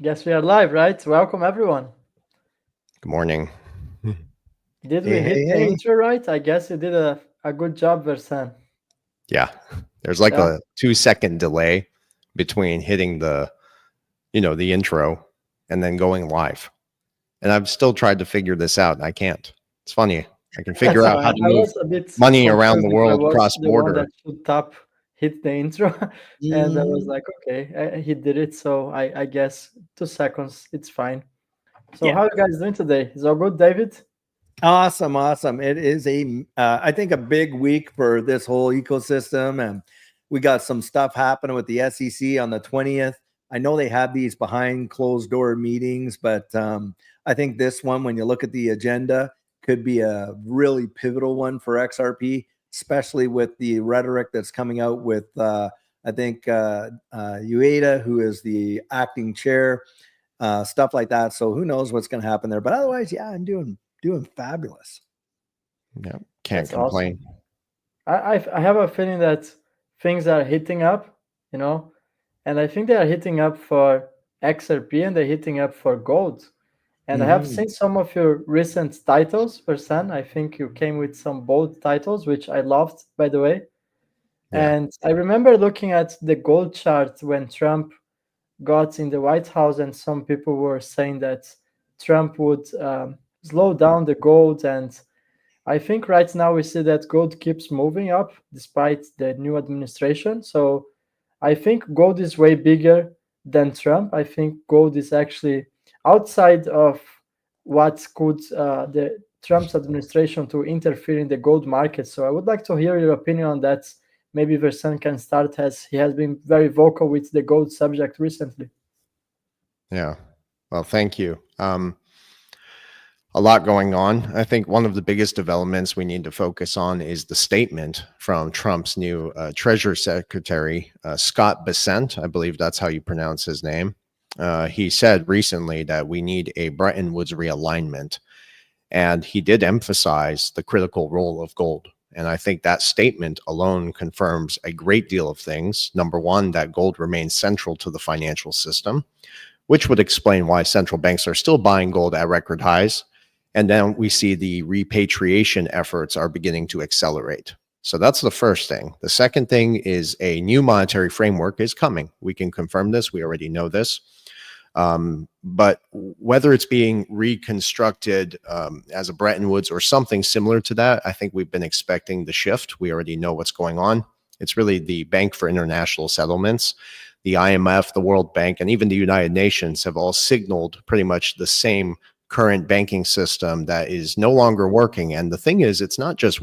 Guess we are live, right? Welcome, everyone. Good morning. Did we Hey, hit hey, the hey. intro right? I guess you did a good job, Versan. Yeah, there's like Yeah, a 2 second delay between hitting the intro and then going live. And I've still tried to figure this out and I can't. It's funny. I can figure that's out fine. how to I move was a bit money around confused the if I world was cross the one that border. should hit the intro, and I was Mm, like, okay, he did it, so I guess 2 seconds, it's fine. So, Yeah. how you guys doing today? Is all good, David? Awesome. Awesome. It is I think a big week for this whole ecosystem. And we got some stuff happening with the SEC on the 20th. I know they have these behind closed door meetings, but I think this one, when you look at the agenda, could be a really pivotal one for XRP, especially with the rhetoric that's coming out with, I think, Ueda, who is the acting chair, stuff like that. So who knows what's going to happen there? But otherwise, yeah, I'm doing fabulous. yeah, can't That's awesome. complain. I have a feeling that things are heating up, you know, and I think they are heating up for XRP and they're heating up for gold. And I have Mm-hmm. seen some of your recent titles, Persan. I think you came with some bold titles, which I loved, by the way. Yeah. And I remember looking at the gold chart when Trump got in the White House, and some people were saying that Trump would slow down the gold. And I think right now we see that gold keeps moving up despite the new administration. So I think gold is way bigger than Trump. I think gold is actually outside of what could the Trump's administration to interfere in the gold market. So I would like to hear your opinion on that. Maybe Versan can start, as he has been very vocal with the gold subject recently. Yeah. Well, thank you. A lot going on. I think one of the biggest developments we need to focus on is the statement from Trump's new Treasury Secretary, Scott Bessent. I believe that's how you pronounce his name. He said recently that we need a Bretton Woods realignment. And he did emphasize the critical role of gold. And I think that statement alone confirms a great deal of things. Number one, that gold remains central to the financial system, which would explain why central banks are still buying gold at record highs. And then we see the repatriation efforts are beginning to accelerate. So that's the first thing. The second thing is a new monetary framework is coming. We can confirm this. We already know this. But whether it's being reconstructed as a Bretton Woods or something similar to that, I think we've been expecting the shift. We already know what's going on. It's really the Bank for International Settlements. The IMF, the World Bank, and even the United Nations have all signaled pretty much the same current banking system that is no longer working. And the thing is, it's not just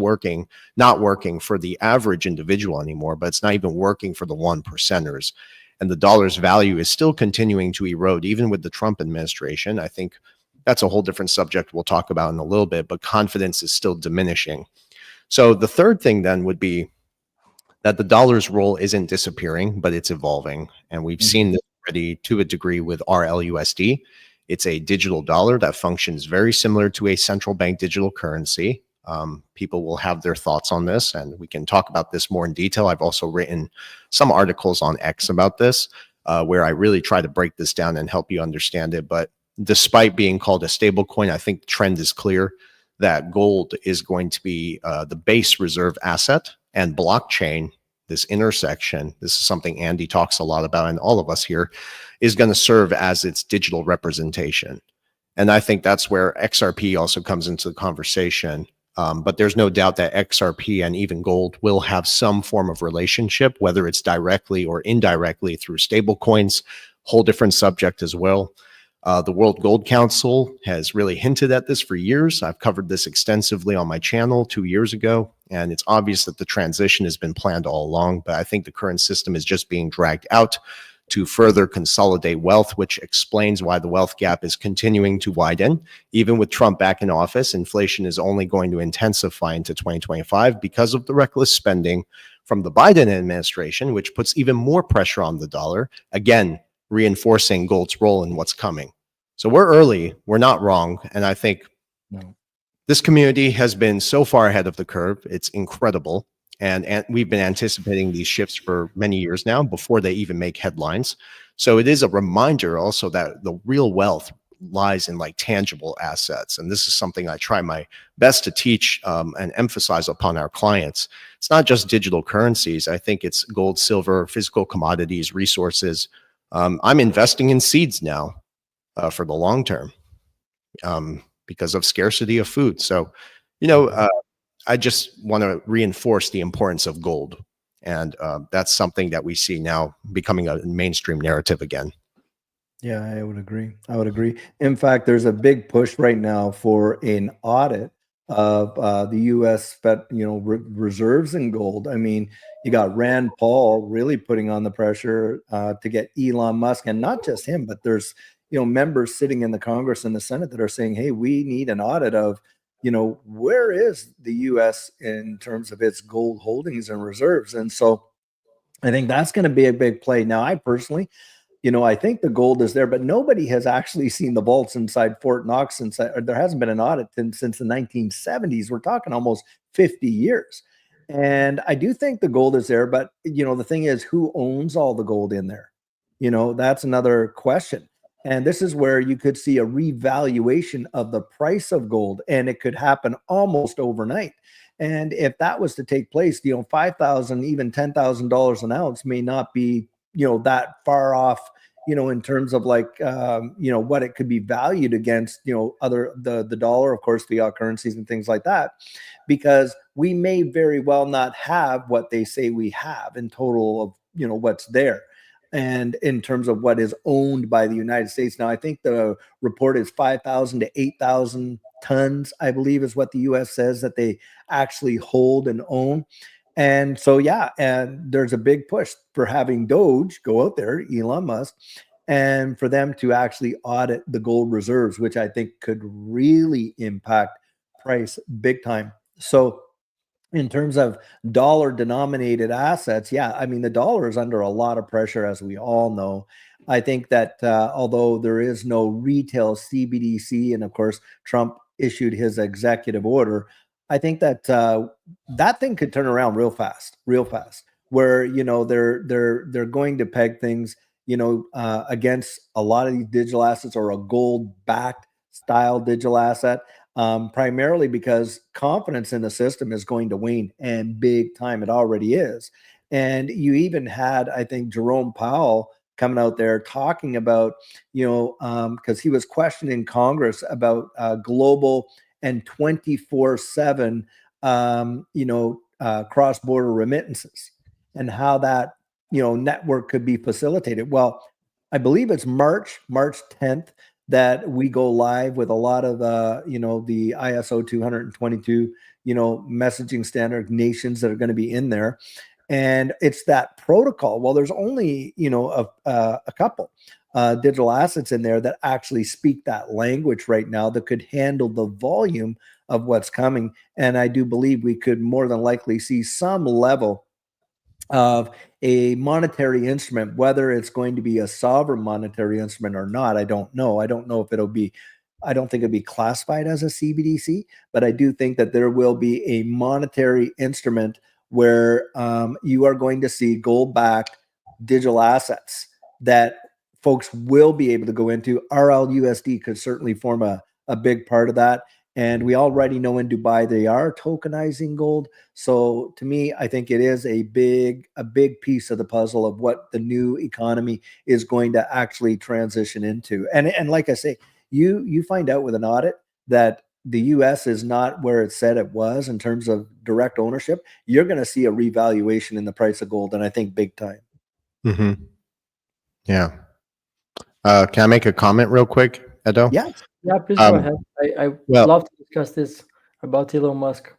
not working for the average individual anymore, but it's not even working for the 1%ers. And the dollar's value is still continuing to erode, even with the Trump administration. I think that's a whole different subject we'll talk about in a little bit, but confidence is still diminishing. So the third thing then would be that the dollar's role isn't disappearing, but it's evolving. And we've seen this already to a degree with RLUSD. It's a digital dollar that functions very similar to a central bank digital currency. People will have their thoughts on this, and we can talk about this more in detail. I've also written some articles on X about this, where I really try to break this down and help you understand it. But despite being called a stable coin, I think the trend is clear that gold is going to be the base reserve asset, and blockchain, this intersection, this is something Andy talks a lot about and all of us here, is going to serve as its digital representation. And I think that's where XRP also comes into the conversation. But there's no doubt that XRP and even gold will have some form of relationship, whether it's directly or indirectly through stable coins, whole different subject as well. The World Gold Council has really hinted at this for years. I've covered this extensively on my channel 2 years ago, and it's obvious that the transition has been planned all along, but I think the current system is just being dragged out to further consolidate wealth, which explains why the wealth gap is continuing to widen. Even with Trump back in office, inflation is only going to intensify into 2025 because of the reckless spending from the Biden administration, which puts even more pressure on the dollar, again, reinforcing gold's role in what's coming. So we're early, we're not wrong, and I think this community has been so far ahead of the curve. It's incredible. And we've been anticipating these shifts for many years now before they even make headlines. So it is a reminder also that the real wealth lies in like tangible assets. And this is something I try my best to teach and emphasize upon our clients. It's not just digital currencies. I think it's gold, silver, physical commodities, resources. I'm investing in seeds now for the long term because of scarcity of food. So, I just want to reinforce the importance of gold. And that's something that we see now becoming a mainstream narrative again. Yeah, I would agree. I would agree. In fact, there's a big push right now for an audit of the U.S. Reserves in gold. I mean, you got Rand Paul really putting on the pressure to get Elon Musk, and not just him, but there's members sitting in the Congress and the Senate that are saying, "Hey, we need an audit of where is the U.S. in terms of its gold holdings and reserves." And so, I think that's going to be a big play. Now, I personally, I think the gold is there, but nobody has actually seen the vaults inside Fort Knox since there hasn't been an audit since the 1970s. We're talking almost 50 years. And I do think the gold is there, but the thing is, who owns all the gold in there? That's another question. And this is where you could see a revaluation of the price of gold, and it could happen almost overnight. And if that was to take place, $5,000, even $10,000 an ounce may not be that far off, in terms of like what it could be valued against, other the dollar, of course, fiat currencies and things like that, because we may very well not have what they say we have in total of what's there. And in terms of what is owned by the United States. Now, I think the report is 5,000 to 8,000 tons, I believe, is what the US says that they actually hold and own. And so, yeah, and there's a big push for having Doge go out there, Elon Musk, and for them to actually audit the gold reserves, which I think could really impact price big time. So, in terms of dollar denominated assets, yeah, I mean, the dollar is under a lot of pressure, as we all know. I think that although there is no retail CBDC, and of course, Trump issued his executive order, I think that that thing could turn around real fast, where they're going to peg things against a lot of these digital assets or a gold backed style digital asset, primarily because confidence in the system is going to wane, and big time. It already is. And you even had, I think, Jerome Powell coming out there talking about, because he was questioning Congress about global and 24/7, cross-border remittances, and how that, network could be facilitated. Well, I believe it's March 10th that we go live with a lot of, the ISO 222, messaging standard nations that are going to be in there. And it's that protocol. Well, there's only, a couple digital assets in there that actually speak that language right now that could handle the volume of what's coming. And I do believe we could more than likely see some level of a monetary instrument, whether it's going to be a sovereign monetary instrument or not. I don't know. I don't know if I don't think it'll be classified as a CBDC, but I do think that there will be a monetary instrument where you are going to see gold-backed digital assets that folks will be able to go into. RLUSD could certainly form a big part of that. And we already know in Dubai they are tokenizing gold. So to me, I think it is a big piece of the puzzle of what the new economy is going to actually transition into. And like I say, you find out with an audit that the US is not where it said it was in terms of direct ownership, you're going to see a revaluation in the price of gold, and I think big time. Mm-hmm. Yeah. Can I make a comment real quick, Edo? Yeah. Yeah, please go ahead. I well- love to discuss this about Elon Musk.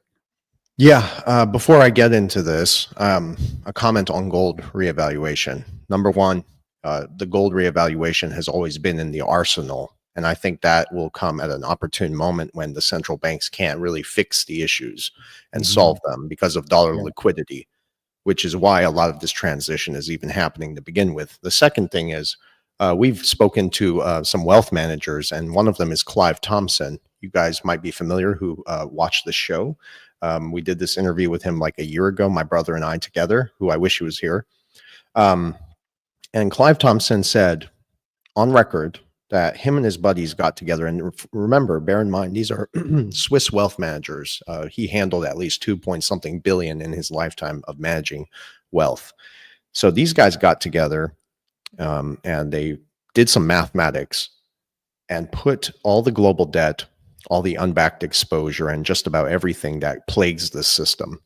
Yeah. Before I get into this, a comment on gold reevaluation. Number one, the gold reevaluation has always been in the arsenal. And I think that will come at an opportune moment when the central banks can't really fix the issues and solve them because of dollar liquidity, which is why a lot of this transition is even happening to begin with. The second thing is we've spoken to some wealth managers, and one of them is Clive Thompson. You guys might be familiar who watched the show. We did this interview with him like a year ago, my brother and I together, who I wish he was here. And Clive Thompson said on record that him and his buddies got together. And remember, bear in mind, these are Swiss wealth managers. He handled at least 2 point something billion in his lifetime of managing wealth. So these guys got together and they did some mathematics and put all the global debt, all the unbacked exposure, and just about everything that plagues this system.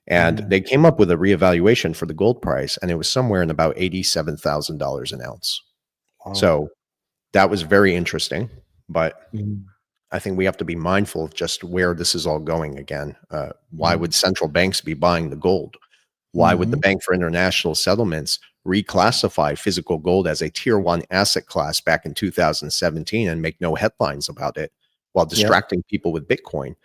And they came up with a reevaluation for the gold price, and it was somewhere in about $87,000 an ounce. Wow. So that was very interesting, but I think we have to be mindful of just where this is all going again. Why would central banks be buying the gold? Why would the Bank for International Settlements reclassify physical gold as a tier 1 asset class back in 2017 and make no headlines about it while distracting people with Bitcoin?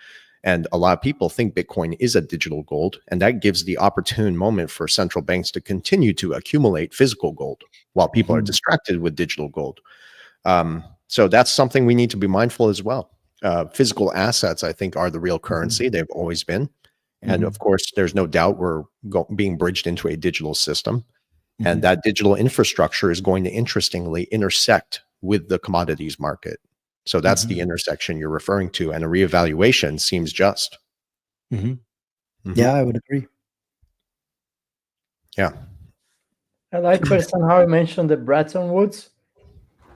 And a lot of people think Bitcoin is a digital gold, and that gives the opportune moment for central banks to continue to accumulate physical gold while people are distracted with digital gold. So that's something we need to be mindful as well. Physical assets, I think, are the real currency. They've always been. And of course, there's no doubt we're being bridged into a digital system. And that digital infrastructure is going to interestingly intersect with the commodities market. So that's the intersection you're referring to. And a reevaluation seems just. Yeah, I would agree. Yeah. I like person how you mentioned the Bretton Woods.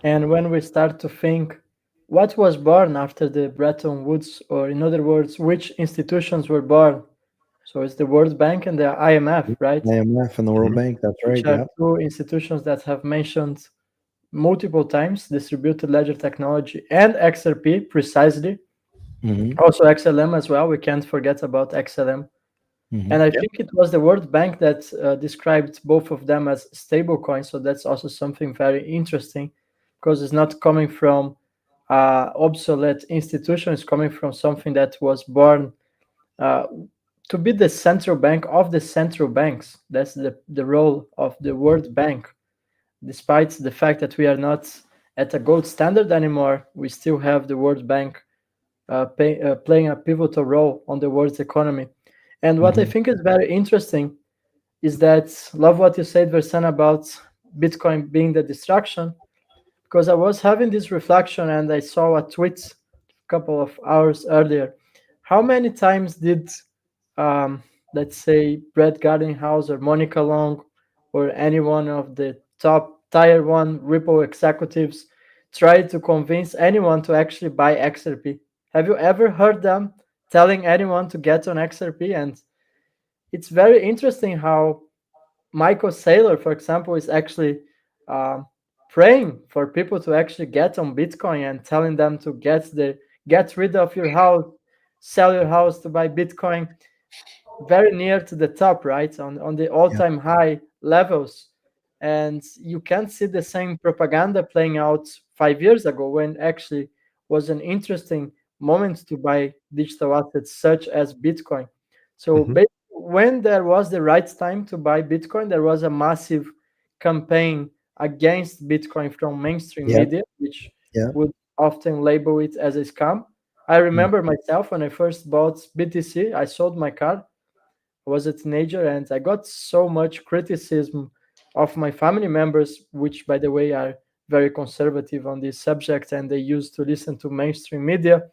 And when we start to think what was born after the Bretton Woods, or in other words, which institutions were born. So it's the World Bank and the IMF, right? IMF and the World Bank, that's right. Which are two institutions that have mentioned multiple times distributed ledger technology and XRP precisely. Also XLM as well. We can't forget about XLM. And I think it was the World Bank that described both of them as stable coins. So that's also something very interesting, because it's not coming from obsolete institution. It's coming from something that was born to be the central bank of the central banks. That's the role of the World Bank. Despite the fact that we are not at a gold standard anymore, we still have the World Bank playing a pivotal role on the world's economy. And what I think is very interesting is that, love what you said, Versan, about Bitcoin being the distraction, because I was having this reflection and I saw a tweet a couple of hours earlier. How many times did, let's say, Brett Gardenhouse or Monica Long or any one of the top tier 1 Ripple executives try to convince anyone to actually buy XRP? Have you ever heard them telling anyone to get on XRP? And it's very interesting how Michael Saylor, for example, is actually praying for people to actually get on Bitcoin and telling them to get rid of your house, sell your house to buy Bitcoin, very near to the top, right? On the all-time high levels. And you can see the same propaganda playing out 5 years ago, when actually was an interesting moment to buy digital assets such as Bitcoin. So when there was the right time to buy Bitcoin, there was a massive campaign against Bitcoin from mainstream media, which would often label it as a scam. I remember myself when I first bought BTC, I sold my car. I was a teenager and I got so much criticism of my family members, which, by the way, are very conservative on this subject, and they used to listen to mainstream media.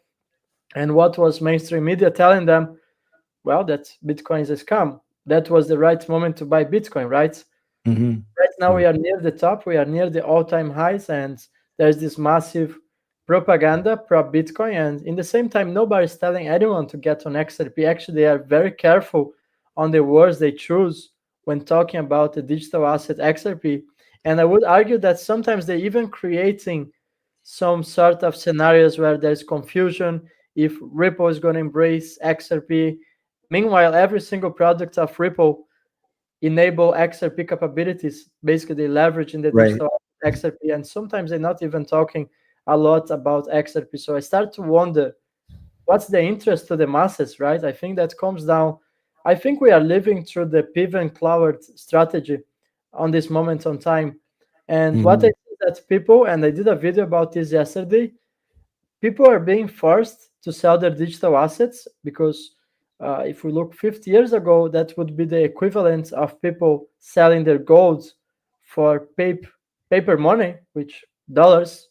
And what was mainstream media telling them? Well, that Bitcoin is a scam. That was the right moment to buy Bitcoin, right? Right now we are near the top. We are near the all-time highs, and there's this massive propaganda pro-Bitcoin. And in the same time, nobody's telling anyone to get on XRP. Actually, they are very careful on the words they choose when talking about the digital asset XRP. And I would argue that sometimes they're even creating some sort of scenarios where there's confusion if Ripple is going to embrace XRP. Meanwhile, every single product of Ripple enable XRP capabilities. Basically, they leverage in the digital XRP, and sometimes they're not even talking a lot about XRP. So I start to wonder, what's the interest to the masses, right? I think that comes down. I think we are living through the pivot and cloud strategy on this moment on time. And what I see that people, and I did a video about this yesterday, people are being forced to sell their digital assets because if we look 50 years ago, that would be the equivalent of people selling their gold for paper money, which dollars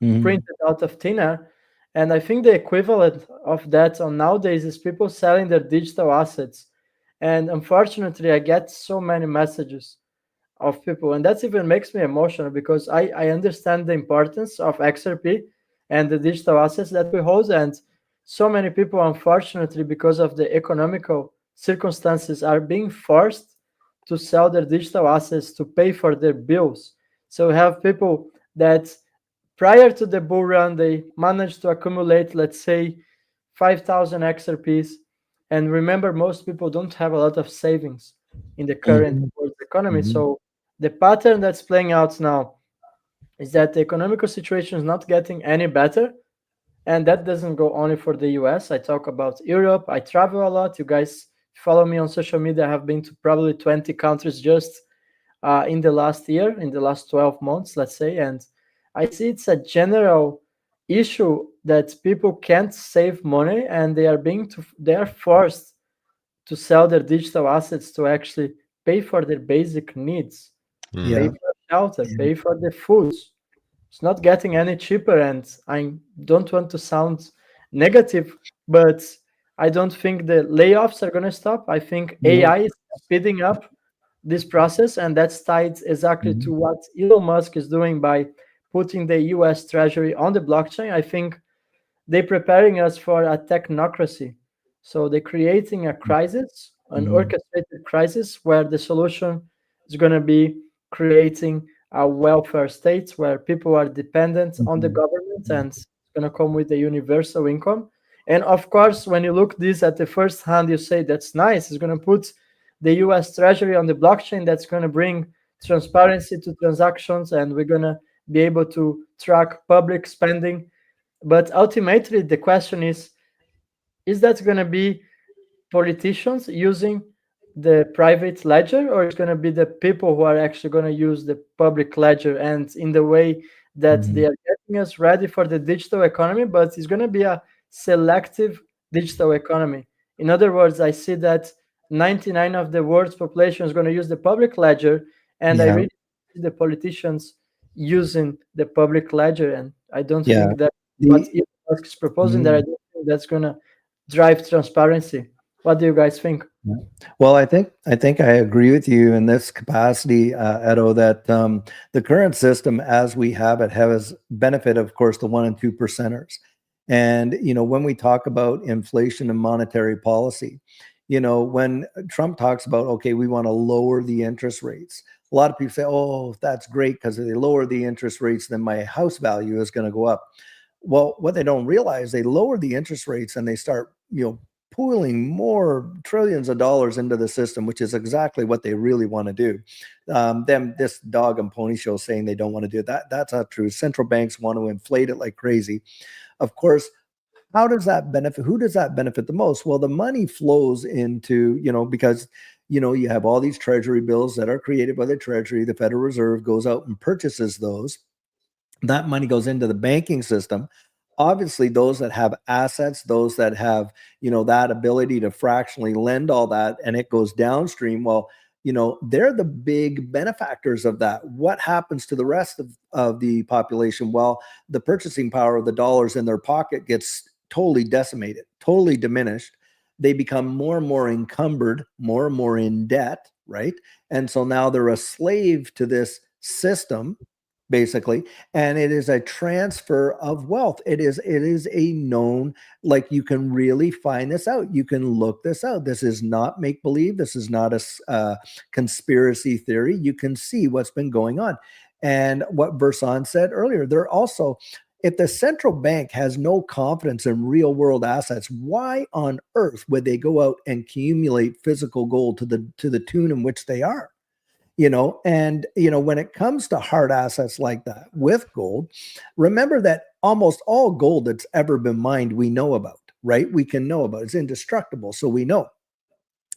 Mhm. printed out of thin air. And I think the equivalent of that on nowadays is people selling their digital assets. And unfortunately, I get so many messages of people, and that even makes me emotional because I understand the importance of XRP and the digital assets that we hold. And so many people, unfortunately, because of the economical circumstances, are being forced to sell their digital assets to pay for their bills. So we have people that prior to the bull run, they managed to accumulate, let's say, 5,000 XRPs. And remember, most people don't have a lot of savings in the current Mhm. world economy. Mhm. So the pattern that's playing out now is that the economical situation is not getting any better. And that doesn't go only for the US. I talk about Europe. I travel a lot. You guys follow me on social media. I have been to probably 20 countries just in the last year, in the last 12 months, let's say. And I see it's a general issue that people can't save money and they are forced to sell their digital assets to actually pay for their basic needs, pay Yeah. Mm. for shelter, pay for the foods. It's not getting any cheaper, and I don't want to sound negative, but I don't think the layoffs are going to stop. I think No. AI is speeding up this process, and that's tied exactly to Mhm. what Elon Musk is doing by putting the US Treasury on the blockchain. I think they're preparing us for a technocracy. So they're creating a crisis, an Mhm. orchestrated crisis, where the solution is going to be creating a welfare state where people are dependent on the Mhm. government and it's going to come with a universal income. And of course, when you look this at the first hand, you say that's nice. It's going to put the US Treasury on the blockchain. That's going to bring transparency to transactions, and we're going to be able to track public spending. But ultimately, the question is that going to be politicians using the private ledger, or it's going to be the people who are actually going to use the public ledger and in the way that they Mhm. are getting us ready for the digital economy, but it's going to be a selective digital economy. In other words, I see that 99 of the world's population is going to use the public ledger, and I Yeah. really see the politicians using the public ledger, and I don't Yeah. think that what The Elon Musk is proposing that I Mhm. don't think that's going to drive transparency. What do you guys think? Yeah. Well, I think I agree with you in this capacity, Edo, that the current system as we have it has benefit, of course, the 1 and 2 percenters. And when we talk about inflation and monetary policy, when Trump talks about, okay, we want to lower the interest rates, a lot of people say, oh, that's great because if they lower the interest rates, then my house value is going to go up. Well, what they don't realize, they lower the interest rates and they start, pooling more trillions of dollars into the system, which is exactly what they really want to do. Them this dog and pony show saying they don't want to do that. That's not true. Central banks want to inflate it like crazy. Of course, how does that benefit? Who does that benefit the most? Well, the money flows into, because you have all these treasury bills that are created by the treasury. The Federal Reserve goes out and purchases those. That money goes into the banking system. Obviously, those that have assets, those that have, that ability to fractionally lend all that, and it goes downstream, well, they're the big benefactors of that. What happens to the rest of the population? Well, the purchasing power of the dollars in their pocket gets totally decimated, totally diminished. They become more and more encumbered, more and more in debt, right? And so now they're a slave to this system, basically, and it is a transfer of wealth. It is a known, like, you can really find this out, you can look this out. This is not make believe, this is not a conspiracy theory. You can see what's been going on. And what Verson said earlier, they're also, if the central bank has no confidence in real world assets, why on earth would they go out and accumulate physical gold to the tune in which they are? And when it comes to hard assets like that with gold, remember that almost all gold that's ever been mined we know about, right? We can know about. It's indestructible, so we know.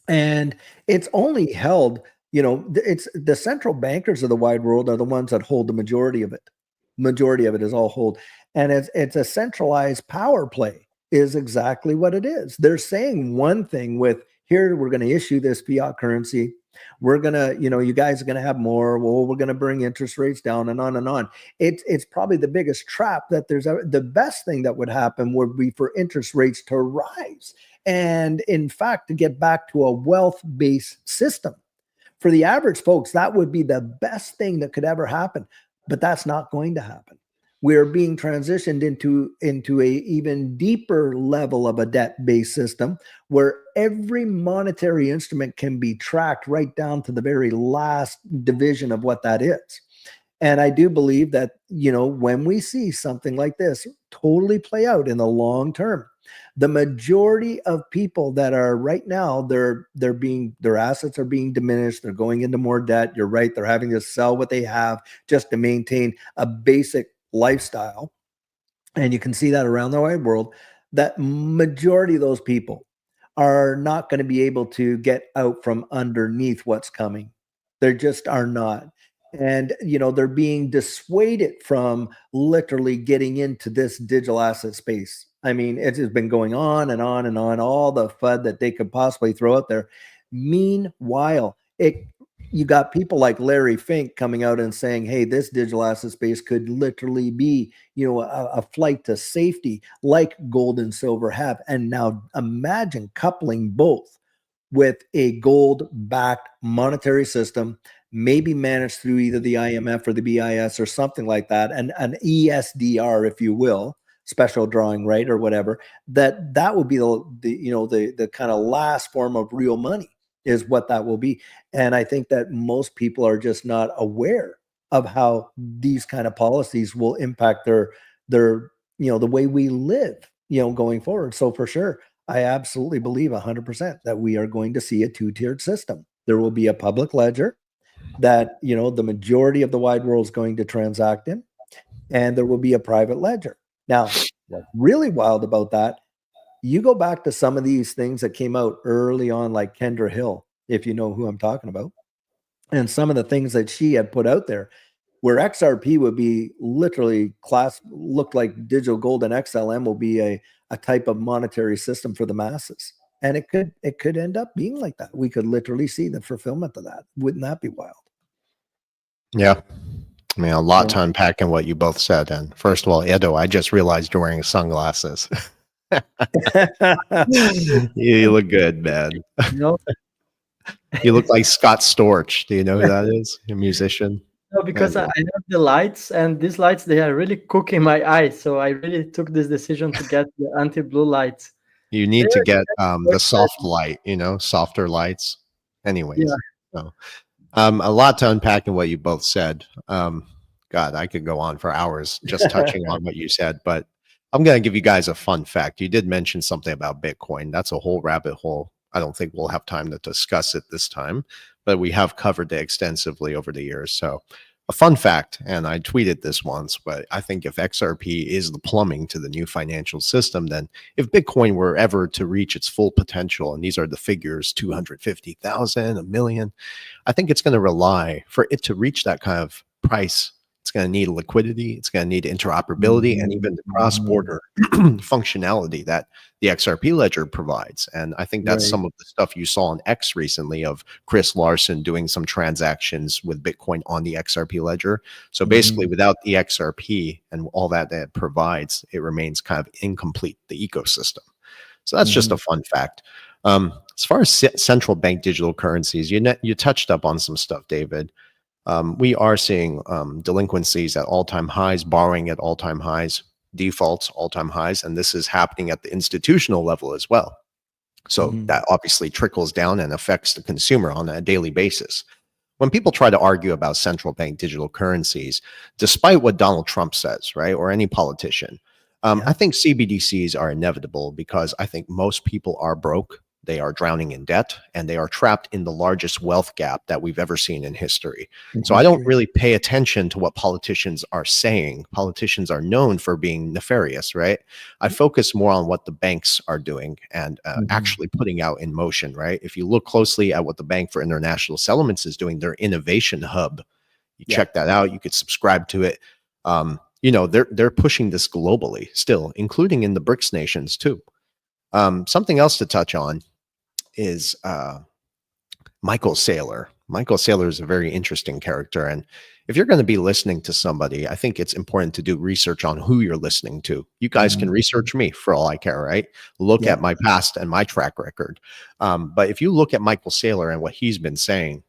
And it's only held, it's the central bankers of the wide world are the ones that hold the majority of it. Majority of it is all hold. And it's a centralized power play, is exactly what it is. They're saying one thing with, here we're going to issue this fiat currency, We're gonna, you guys are gonna have more. Well, we're gonna bring interest rates down, and on and on. It's probably the biggest trap that there's ever. The best thing that would happen would be for interest rates to rise, and in fact, to get back to a wealth-based system. For the average folks, that would be the best thing that could ever happen, but that's not going to happen. We're being transitioned into a even deeper level of a debt-based system where every monetary instrument can be tracked right down to the very last division of what that is. And I do believe that, when we see something like this totally play out in the long term, the majority of people that are right now, their assets are being diminished. They're going into more debt. You're right. They're having to sell what they have just to maintain a basic lifestyle. And you can see that around the wide world, that majority of those people are not going to be able to get out from underneath what's coming. They just are not. And, they're being dissuaded from literally getting into this digital asset space. I mean, it has been going on and on and on, all the FUD that they could possibly throw out there. Meanwhile, you got people like Larry Fink coming out and saying, hey, this digital asset space could literally be, a flight to safety like gold and silver have. And now imagine coupling both with a gold-backed monetary system, maybe managed through either the IMF or the BIS or something like that, and an ESDR, if you will, special drawing right or whatever, that would be the kind of last form of real money is what that will be. And I think that most people are just not aware of how these kind of policies will impact their the way we live, going forward. So for sure, I absolutely believe 100% that we are going to see a two-tiered system. There will be a public ledger that, the majority of the wide world is going to transact in, and there will be a private ledger. Now, what's really wild about that, you go back to some of these things that came out early on, like Kendra Hill, if you know who I'm talking about, and some of the things that she had put out there, where XRP would be literally looked like digital gold, and XLM will be a type of monetary system for the masses. And it could end up being like that. We could literally see the fulfillment of that. Wouldn't that be wild? Yeah. I mean, a lot to unpack in what you both said. And first of all, Edo, I just realized you're wearing sunglasses. You look good, man. You look like Scott Storch. Do you know who that is? A musician. No, because I have the lights, and these lights, they are really cooking my eyes. So I really took this decision to get the anti-blue lights. You need to get the soft light, softer lights. Anyways, yeah. So, a lot to unpack in what you both said. God, I could go on for hours just touching on what you said, but I'm going to give you guys a fun fact. You did mention something about Bitcoin. That's a whole rabbit hole. I don't think we'll have time to discuss it this time, but we have covered it extensively over the years. So a fun fact, and I tweeted this once, but I think if XRP is the plumbing to the new financial system, then if Bitcoin were ever to reach its full potential, and these are the figures, 250,000, a million, I think it's going to rely for it to reach that kind of price. It's going to need liquidity. It's going to need interoperability and even the cross-border functionality that the XRP ledger provides. And I think that's some of the stuff you saw on X recently of Chris Larson doing some transactions with Bitcoin on the XRP ledger. So basically, without the XRP and all that it provides, it remains kind of incomplete, the ecosystem. So that's just a fun fact. As far as central bank digital currencies, you touched up on some stuff, David. We are seeing delinquencies at all-time highs, borrowing at all-time highs, defaults all-time highs, and this is happening at the institutional level as well. So that obviously trickles down and affects the consumer on a daily basis. When people try to argue about central bank digital currencies, despite what Donald Trump says, right, or any politician, I think CBDCs are inevitable because I think most people are broke. They are drowning in debt, and they are trapped in the largest wealth gap that we've ever seen in history. So I don't really pay attention to what politicians are saying. Politicians are known for being nefarious, right? I focus more on what the banks are doing and actually putting out in motion, right? If you look closely at what the Bank for International Settlements is doing, their innovation hub, you check that out. You could subscribe to it. They're pushing this globally still, including in the BRICS nations too. Something else to touch on is Michael Saylor. Michael Saylor is a very interesting character. And if you're going to be listening to somebody, I think it's important to do research on who you're listening to. You guys can research me for all I care, right? Look at my past and my track record. But if you look at Michael Saylor and what he's been saying,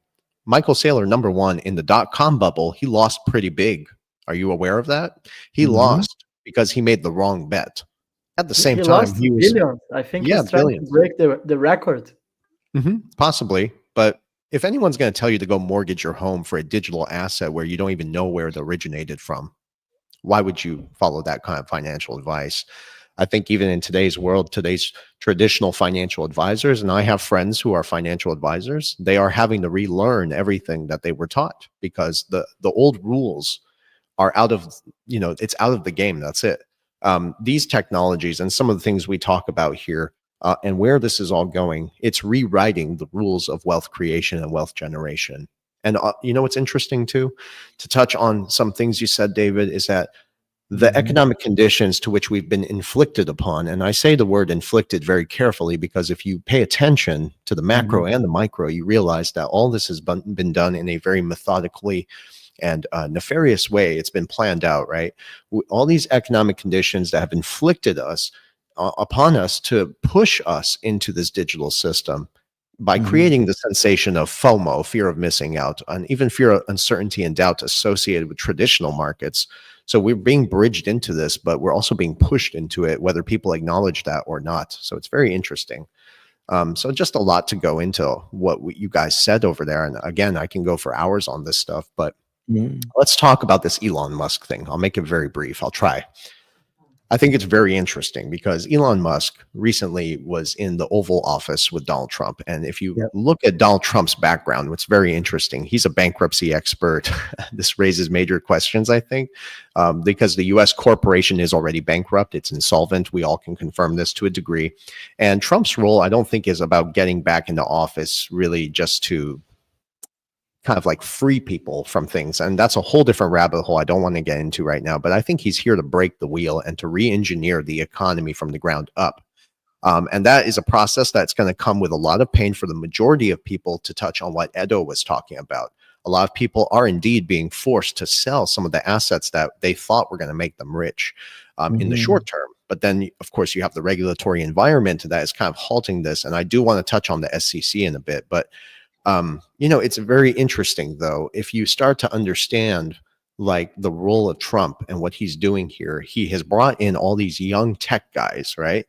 Michael Saylor, number one, in the dot-com bubble, he lost pretty big. Are you aware of that? He lost because he made the wrong bet. At the same He time, lost he was, billions. I think yeah, he's trying billions. to break the record. Possibly. But if anyone's going to tell you to go mortgage your home for a digital asset where you don't even know where it originated from, why would you follow that kind of financial advice? I think even in today's world, today's traditional financial advisors, and I have friends who are financial advisors, they are having to relearn everything that they were taught because the old rules are out of, it's out of the game. That's it. These technologies and some of the things we talk about here and where this is all going, it's rewriting the rules of wealth creation and wealth generation. And what's interesting too, to touch on some things you said, David, is that the economic conditions to which we've been inflicted upon, and I say the word inflicted very carefully because if you pay attention to the macro and the micro, you realize that all this has been done in a very methodically and nefarious way. It's been planned out, right? All these economic conditions that have inflicted us upon us to push us into this digital system by creating the sensation of FOMO, fear of missing out, and even fear of uncertainty and doubt associated with traditional markets. So we're being bridged into this, but we're also being pushed into it, whether people acknowledge that or not. So it's very interesting. So just a lot to go into what you guys said over there. And again, I can go for hours on this stuff, but let's talk about this Elon Musk thing. I'll make it very brief. I'll try. I think it's very interesting because Elon Musk recently was in the Oval Office with Donald Trump. And if you look at Donald Trump's background, what's very interesting, he's a bankruptcy expert. This raises major questions, I think, because the U.S. corporation is already bankrupt. It's insolvent. We all can confirm this to a degree. And Trump's role, I don't think, is about getting back into office really just to kind of like free people from things. And that's a whole different rabbit hole I don't want to get into right now, but I think he's here to break the wheel and to re-engineer the economy from the ground up. And that is a process that's going to come with a lot of pain for the majority of people, to touch on what Edo was talking about. A lot of people are indeed being forced to sell some of the assets that they thought were going to make them rich in the short term. But then, of course, you have the regulatory environment that is kind of halting this. And I do want to touch on the SEC in a bit, but it's very interesting, though, if you start to understand like the role of Trump and what he's doing here. He has brought in all these young tech guys, right?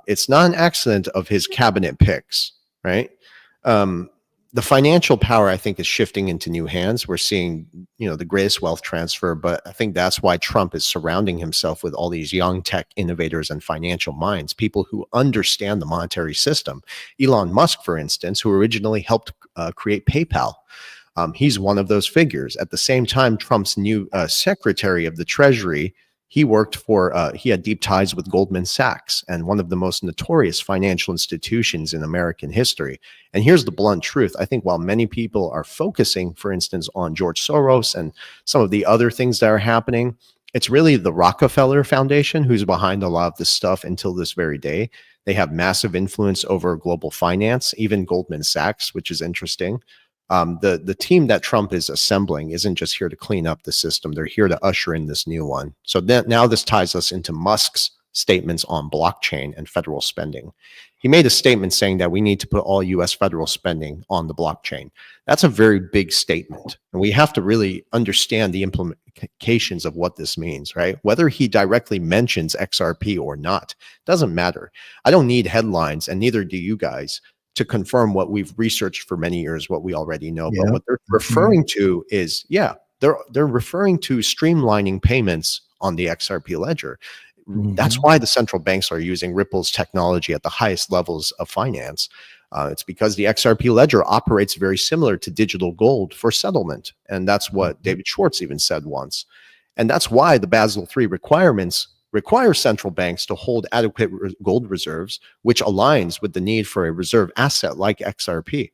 It's not an accident of his cabinet picks, right? The financial power, I think, is shifting into new hands. We're seeing, the greatest wealth transfer, but I think that's why Trump is surrounding himself with all these young tech innovators and financial minds, people who understand the monetary system. Elon Musk, for instance, who originally helped create PayPal. He's one of those figures. At the same time, Trump's new Secretary of the Treasury, he worked for, he had deep ties with Goldman Sachs, and one of the most notorious financial institutions in American history. And here's the blunt truth. I think while many people are focusing, for instance, on George Soros and some of the other things that are happening, it's really the Rockefeller Foundation who's behind a lot of this stuff until this very day. They have massive influence over global finance, even Goldman Sachs, which is interesting. The team that Trump is assembling isn't just here to clean up the system. They're here to usher in this new one. So now this ties us into Musk's statements on blockchain and federal spending. He made a statement saying that we need to put all U.S. federal spending on the blockchain. That's a very big statement. And we have to really understand the implications of what this means, right? Whether he directly mentions XRP or not, doesn't matter. I don't need headlines, and neither do you guys, to confirm what we've researched for many years, what we already know. But what they're referring to is, they're referring to streamlining payments on the XRP ledger. That's why the central banks are using Ripple's technology at the highest levels of finance. It's because the XRP ledger operates very similar to digital gold for settlement. And that's what David Schwartz even said once. And that's why the Basel III requirements require central banks to hold adequate gold reserves, which aligns with the need for a reserve asset like XRP.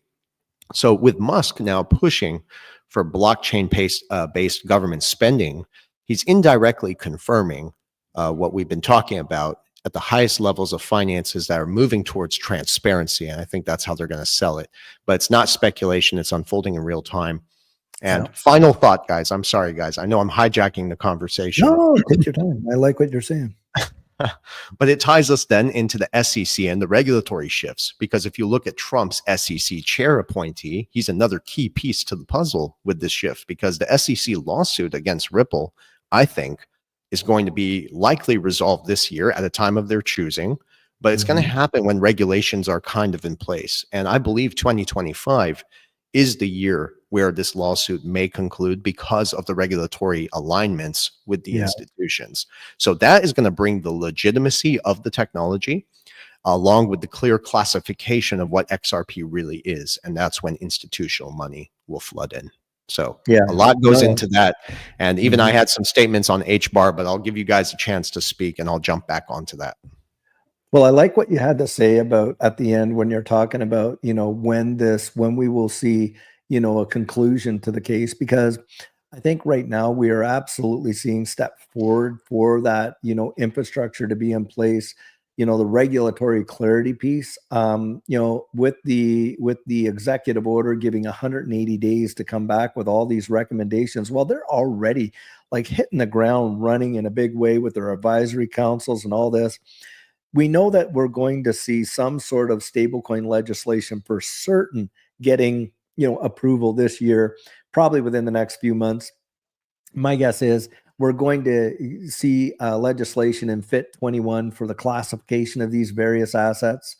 So with Musk now pushing for blockchain-based government spending, he's indirectly confirming what we've been talking about at the highest levels of finances that are moving towards transparency. And I think that's how they're going to sell it. But it's not speculation, it's unfolding in real time. And final thought, guys. I'm sorry, guys. I know I'm hijacking the conversation. No, take your time. I like what you're saying. But it ties us then into the SEC and the regulatory shifts, because if you look at Trump's SEC chair appointee, he's another key piece to the puzzle with this shift, because the SEC lawsuit against Ripple, I think, is going to be likely resolved this year at a time of their choosing, but it's going to happen when regulations are kind of in place. And I believe 2025 is the year where this lawsuit may conclude because of the regulatory alignments with the institutions. So that is going to bring the legitimacy of the technology along with the clear classification of what XRP really is. And that's when institutional money will flood in. So a lot goes into that. And even I had some statements on HBAR, but I'll give you guys a chance to speak and I'll jump back onto that. Well, I like what you had to say about at the end when you're talking about, when we will see, a conclusion to the case, because I think right now we are absolutely seeing step forward for that, infrastructure to be in place, the regulatory clarity piece, with the executive order giving 180 days to come back with all these recommendations. Well, they're already like hitting the ground running in a big way with their advisory councils and all this. We know that we're going to see some sort of stablecoin legislation for certain getting, approval this year, probably within the next few months. My guess is we're going to see legislation in FIT 21 for the classification of these various assets.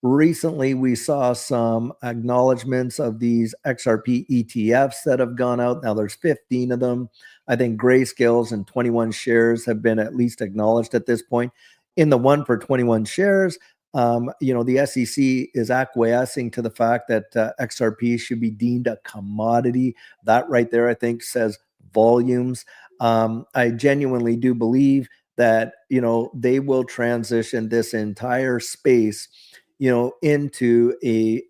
Recently, we saw some acknowledgments of these XRP ETFs that have gone out. Now there's 15 of them. I think Grayscales and 21 shares have been at least acknowledged at this point. In the one for 21 shares, the SEC is acquiescing to the fact that XRP should be deemed a commodity. That right there, I think, says volumes. I genuinely do believe that, they will transition this entire space, into a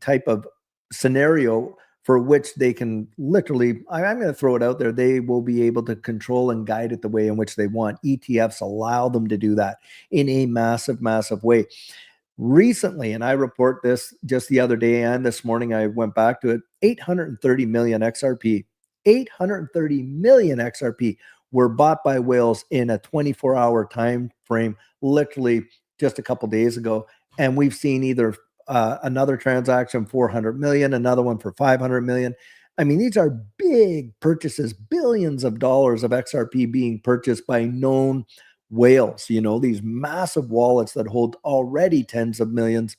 type of scenario for which they can literally, I'm going to throw it out there, they will be able to control and guide it the way in which they want. ETFs allow them to do that in a massive, massive way. Recently, and I report this just the other day and this morning, I went back to it, 830 million XRP, 830 million XRP were bought by whales in a 24-hour time frame, literally just a couple days ago. And we've seen either another transaction, 400 million, another one for 500 million. I mean, these are big purchases, billions of dollars of XRP being purchased by known whales, these massive wallets that hold already tens of millions.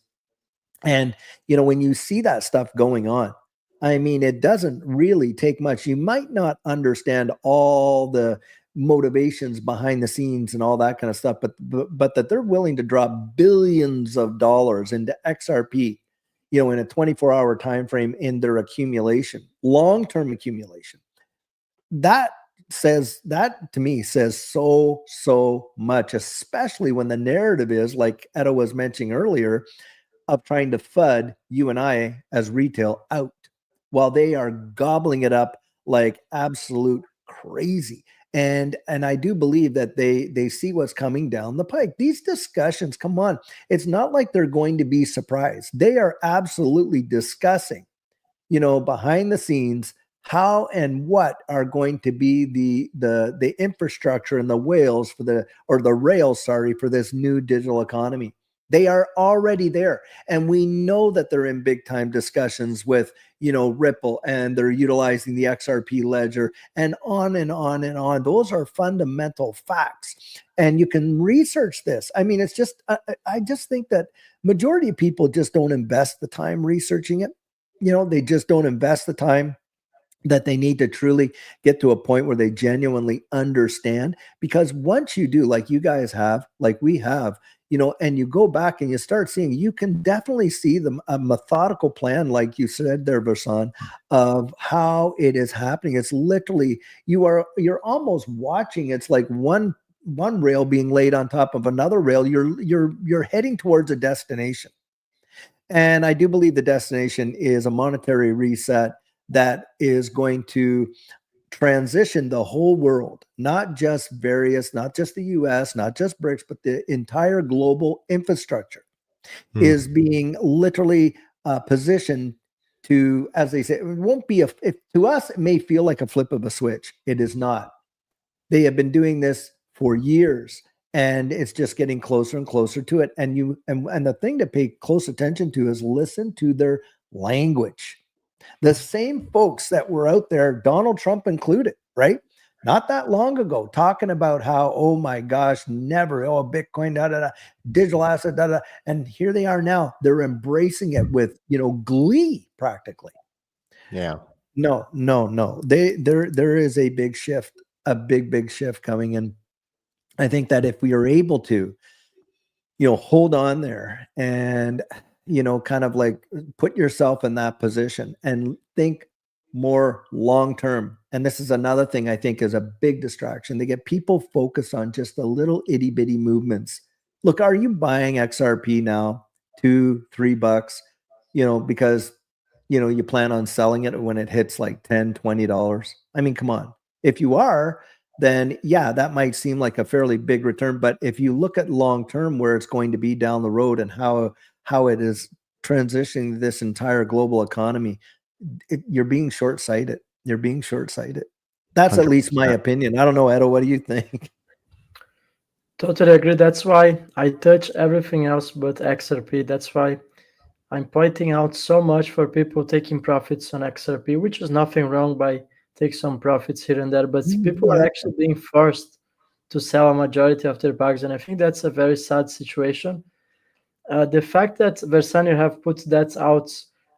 And, when you see that stuff going on, I mean, it doesn't really take much. You might not understand all the motivations behind the scenes and all that kind of stuff, but that they're willing to drop billions of dollars into XRP, in a 24-hour time frame in their accumulation, long-term accumulation. That to me says so much, especially when the narrative is, like Edo was mentioning earlier, of trying to FUD you and I as retail out while they are gobbling it up like absolute crazy. And I do believe that they see what's coming down the pike. These discussions, come on, it's not like they're going to be surprised. They are absolutely discussing, behind the scenes, how and what are going to be the infrastructure and the rails for this new digital economy. They are already there. And we know that they're in big time discussions with, Ripple, and they're utilizing the XRP ledger and on and on and on. Those are fundamental facts. And you can research this. I mean, it's just, I just think that majority of people just don't invest the time researching it. They just don't invest the time that they need to truly get to a point where they genuinely understand. Because once you do, like you guys have, like we have, and you go back and you start seeing, you can definitely see a methodical plan, like you said there, Versan, of how it is happening. It's literally, you're almost watching. It's like one rail being laid on top of another rail. You're heading towards a destination. And I do believe the destination is a monetary reset that is going to transition the whole world, not just the US, not just BRICS, but the entire global infrastructure is being literally positioned to, as they say, it won't be to us, it may feel like a flip of a switch. It is not. They have been doing this for years, and it's just getting closer and closer to it. And the thing to pay close attention to is listen to their language. The same folks that were out there, Donald Trump included, right? Not that long ago, talking about how, oh my gosh, never, oh, Bitcoin, da da da, digital asset, da da. And here they are now. They're embracing it with, glee practically. Yeah. No. There is a big shift, a big shift coming in. I think that if we are able to, hold on there and, kind of like put yourself in that position and think more long-term. And this is another thing I think is a big distraction. They get people focused on just the little itty bitty movements. Look, are you buying XRP now, $2-3, because, you plan on selling it when it hits like $10-20? I mean, come on. If you are, then yeah, that might seem like a fairly big return. But if you look at long-term where it's going to be down the road and how it is transitioning this entire global economy, you're being short-sighted. You're being short-sighted. That's 100%. At least my opinion. I don't know, Edo, what do you think? Totally agree. That's why I touch everything else but XRP. That's why I'm pointing out so much for people taking profits on XRP, which is nothing wrong by take some profits here and there, but people are actually being forced to sell a majority of their bags, and I think that's a very sad situation. The fact that Versanio have put that out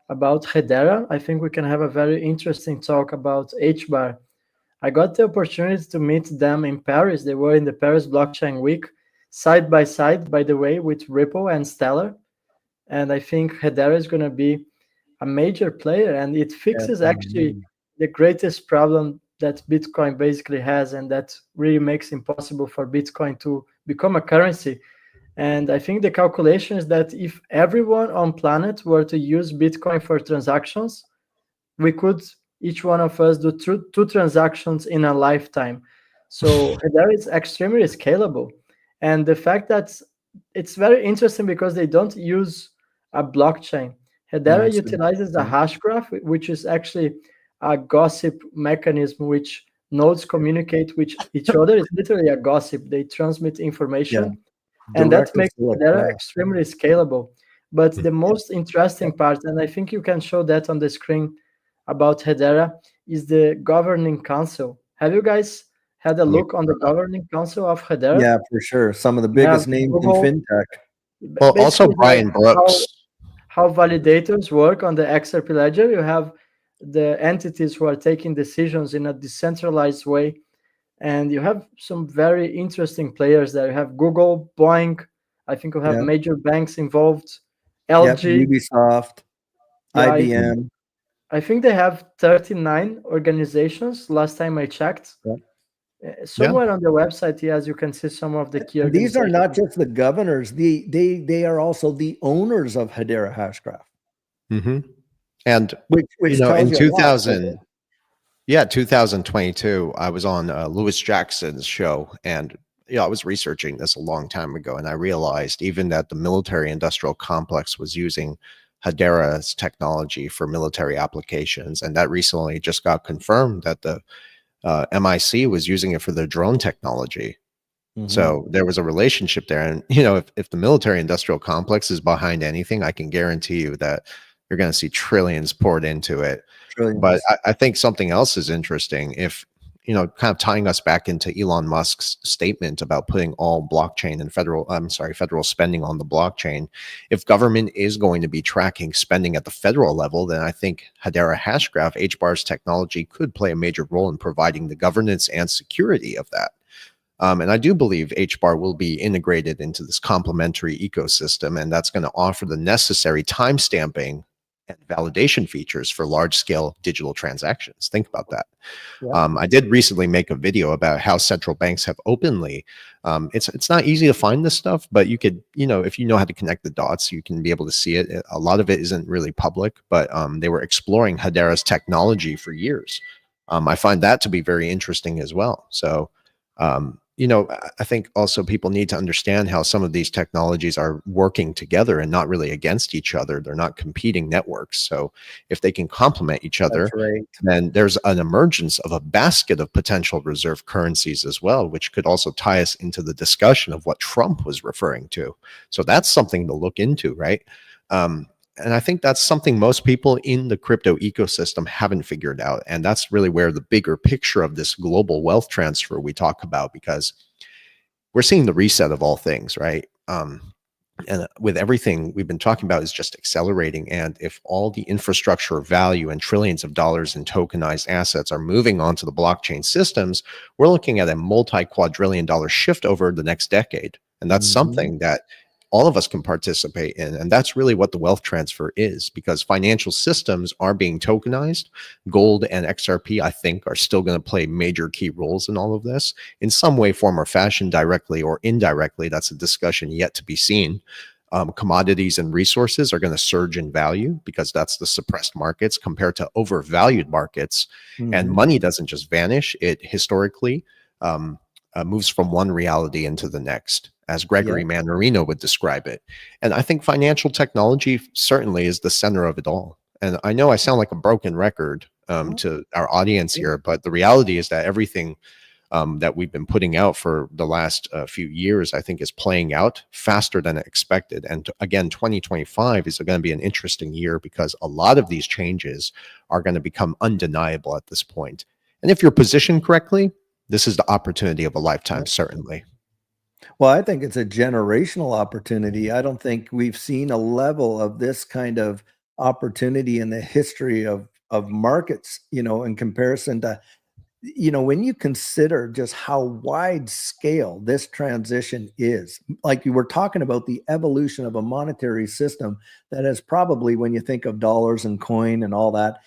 about Hedera, I think we can have a very interesting talk about HBAR. I got the opportunity to meet them in Paris. They were in the Paris Blockchain Week, side by side, by the way, with Ripple and Stellar. And I think Hedera is going to be a major player, and it fixes actually the greatest problem that Bitcoin basically has, and that really makes it impossible for Bitcoin to become a currency. And I think the calculation is that if everyone on planet were to use Bitcoin for transactions, we could, each one of us, do two transactions in a lifetime. So Hedera is extremely scalable. And the fact that it's very interesting because they don't use a blockchain. Hedera utilizes a hash graph, which is actually a gossip mechanism which nodes communicate with each other. It's literally a gossip. They transmit information. And that makes Hedera extremely scalable. But the most interesting part, and I think you can show that on the screen about Hedera, is the governing council. Have you guys had a look on the governing council of Hedera? Yeah, for sure. Some of the biggest names Google, in fintech. Well, also Brian Brooks. How validators work on the XRP ledger. You have the entities who are taking decisions in a decentralized way. And you have some very interesting players there. You have Google, Boeing. I think you have major banks involved. LG, Ubisoft, IBM. I think they have 39 organizations last time I checked. Somewhere on the website, yes, you can see some of the key organizations. These are not just the governors. They are also the owners of Hedera Hashgraph. And which in 2022, I was on Louis Jackson's show, and I was researching this a long time ago, and I realized even that the military-industrial complex was using Hedera's technology for military applications, and that recently just got confirmed that the MIC was using it for their drone technology. So there was a relationship there, and if the military-industrial complex is behind anything, I can guarantee you that you're going to see trillions poured into it. But I think something else is interesting. If, kind of tying us back into Elon Musk's statement about putting all blockchain and federal spending on the blockchain. If government is going to be tracking spending at the federal level, then I think Hedera Hashgraph, HBAR's technology, could play a major role in providing the governance and security of that. And I do believe HBAR will be integrated into this complementary ecosystem, and that's going to offer the necessary timestamping and validation features for large-scale digital transactions. Think about that. I did recently make a video about how central banks have openly, it's not easy to find this stuff, but you could, if you know how to connect the dots, you can be able to see it. A lot of it isn't really public, but they were exploring Hedera's technology for years. I find that to be very interesting as well. So, you know, I think also people need to understand how some of these technologies are working together and not really against each other. They're not competing networks. So if they can complement each That's other, right. then there's an emergence of a basket of potential reserve currencies as well, which could also tie us into the discussion of what Trump was referring to. So that's something to look into, right? And I think that's something most people in the crypto ecosystem haven't figured out. And that's really where the bigger picture of this global wealth transfer we talk about, because we're seeing the reset of all things, right? And with everything we've been talking about is just accelerating. And if all the infrastructure value and trillions of dollars in tokenized assets are moving onto the blockchain systems, we're looking at a multi-quadrillion dollar shift over the next decade. And that's something that all of us can participate in. And that's really what the wealth transfer is, because financial systems are being tokenized. Gold and XRP, I think, are still going to play major key roles in all of this in some way, form, or fashion, directly or indirectly. That's a discussion yet to be seen. Commodities and resources are going to surge in value because that's the suppressed markets compared to overvalued markets. And money doesn't just vanish. It historically moves from one reality into the next, as Gregory Mannarino would describe it. And I think financial technology certainly is the center of it all. And I know I sound like a broken record to our audience here, but the reality is that everything that we've been putting out for the last few years, I think, is playing out faster than expected. And again, 2025 is going to be an interesting year because a lot of these changes are going to become undeniable at this point. And if you're positioned correctly, this is the opportunity of a lifetime, certainly. Well, I think it's a generational opportunity. I don't think we've seen a level of this kind of opportunity in the history of markets, you know, in comparison to, you know, when you consider just how wide scale this transition is. Like you were talking about the evolution of a monetary system that has probably, when you think of dollars and coin and all that,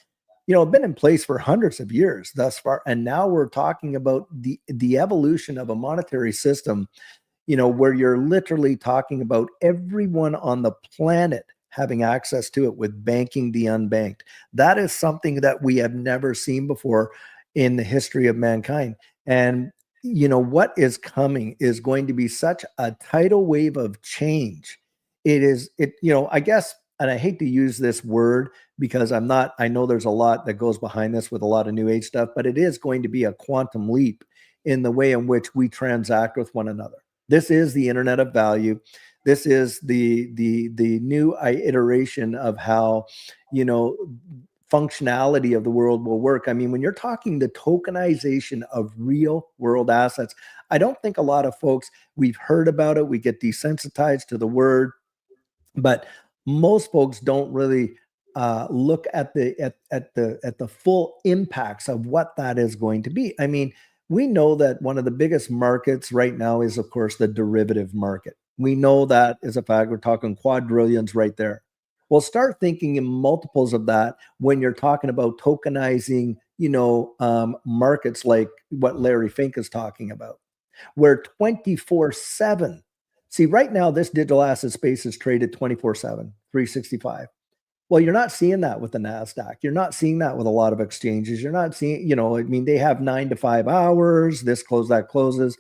you know, been in place for hundreds of years thus far. And now we're talking about the evolution of a monetary system, you know, where you're literally talking about everyone on the planet having access to it, with banking the unbanked. That is something that we have never seen before in the history of mankind. And, you know, what is coming is going to be such a tidal wave of change. You know, I guess, and I hate to use this word because I know there's a lot that goes behind this with a lot of new age stuff, but it is going to be a quantum leap in the way in which we transact with one another. This is the internet of value. This is the new iteration of how, you know, functionality of the world will work. I mean, when you're talking the tokenization of real world assets, I don't think a lot of folks, we've heard about it. We get desensitized to the word, but most folks don't really look at the full impacts of what that is going to be. I mean, we know that one of the biggest markets right now is, of course, the derivative market. We know that is a fact. We're talking quadrillions right there. Well, start thinking in multiples of that when you're talking about tokenizing, you know, markets like what Larry Fink is talking about, where 24/7. See, right now, this digital asset space is traded 24/7, 365. Well, you're not seeing that with the NASDAQ. You're not seeing that with a lot of exchanges. You're not seeing, you know, I mean, they have 9 to 5 hours, this close, that closes,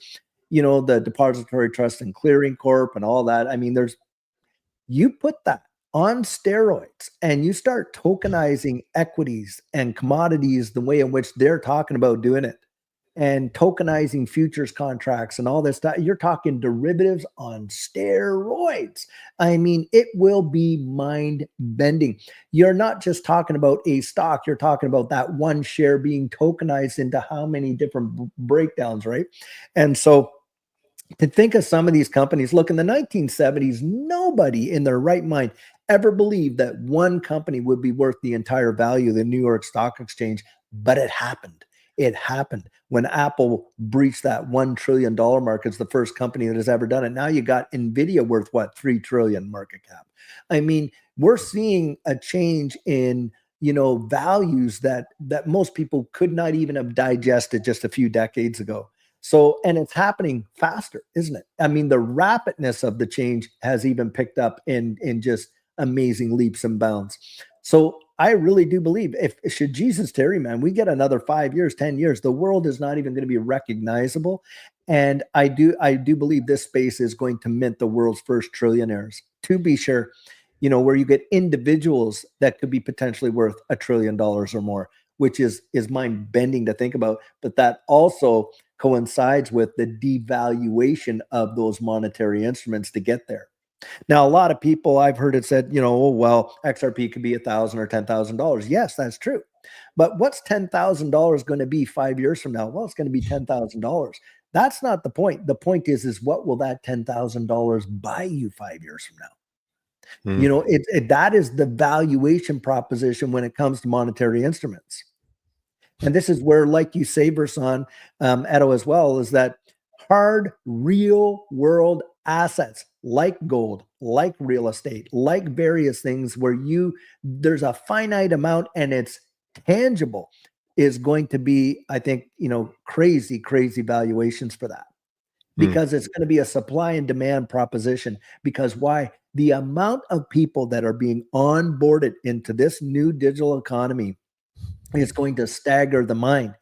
you know, the Depository Trust and Clearing Corp and all that. I mean, you put that on steroids and you start tokenizing equities and commodities the way in which they're talking about doing it, and tokenizing futures contracts and all this stuff. You're talking derivatives on steroids. I mean, it will be mind bending. You're not just talking about a stock, you're talking about that one share being tokenized into how many different breakdowns, right? And so to think of some of these companies, look, in the 1970s, nobody in their right mind ever believed that one company would be worth the entire value of the New York Stock Exchange, but it happened. It happened when Apple breached that $1 trillion mark. It's the first company that has ever done it. Now you got NVIDIA worth what, 3 trillion market cap. I mean, we're seeing a change in, you know, values that most people could not even have digested just a few decades ago. So, and it's happening faster, isn't it? I mean, the rapidness of the change has even picked up in just amazing leaps and bounds. So I really do believe if should Jesus tarry, man, we get another 5 years, 10 years, the world is not even going to be recognizable. And I do believe this space is going to mint the world's first trillionaires, to be sure, where you get individuals that could be potentially worth $1 trillion or more, which is mind bending to think about. But that also coincides with the devaluation of those monetary instruments to get there. Now, a lot of people I've heard it said, oh, well, XRP could be $1,000 or $10,000. Yes, that's true. But what's $10,000 going to be 5 years from now? Well, it's going to be $10,000. That's not the point. The point is what will that $10,000 buy you 5 years from now? That is the valuation proposition when it comes to monetary instruments. And this is where, like you say, Verson, Edo as well, is that hard, real world assets like gold, like real estate, like various things where there's a finite amount and it's tangible is going to be, I think, crazy valuations for that, because it's going to be a supply and demand proposition. Because why? The amount of people that are being onboarded into this new digital economy is going to stagger the mind.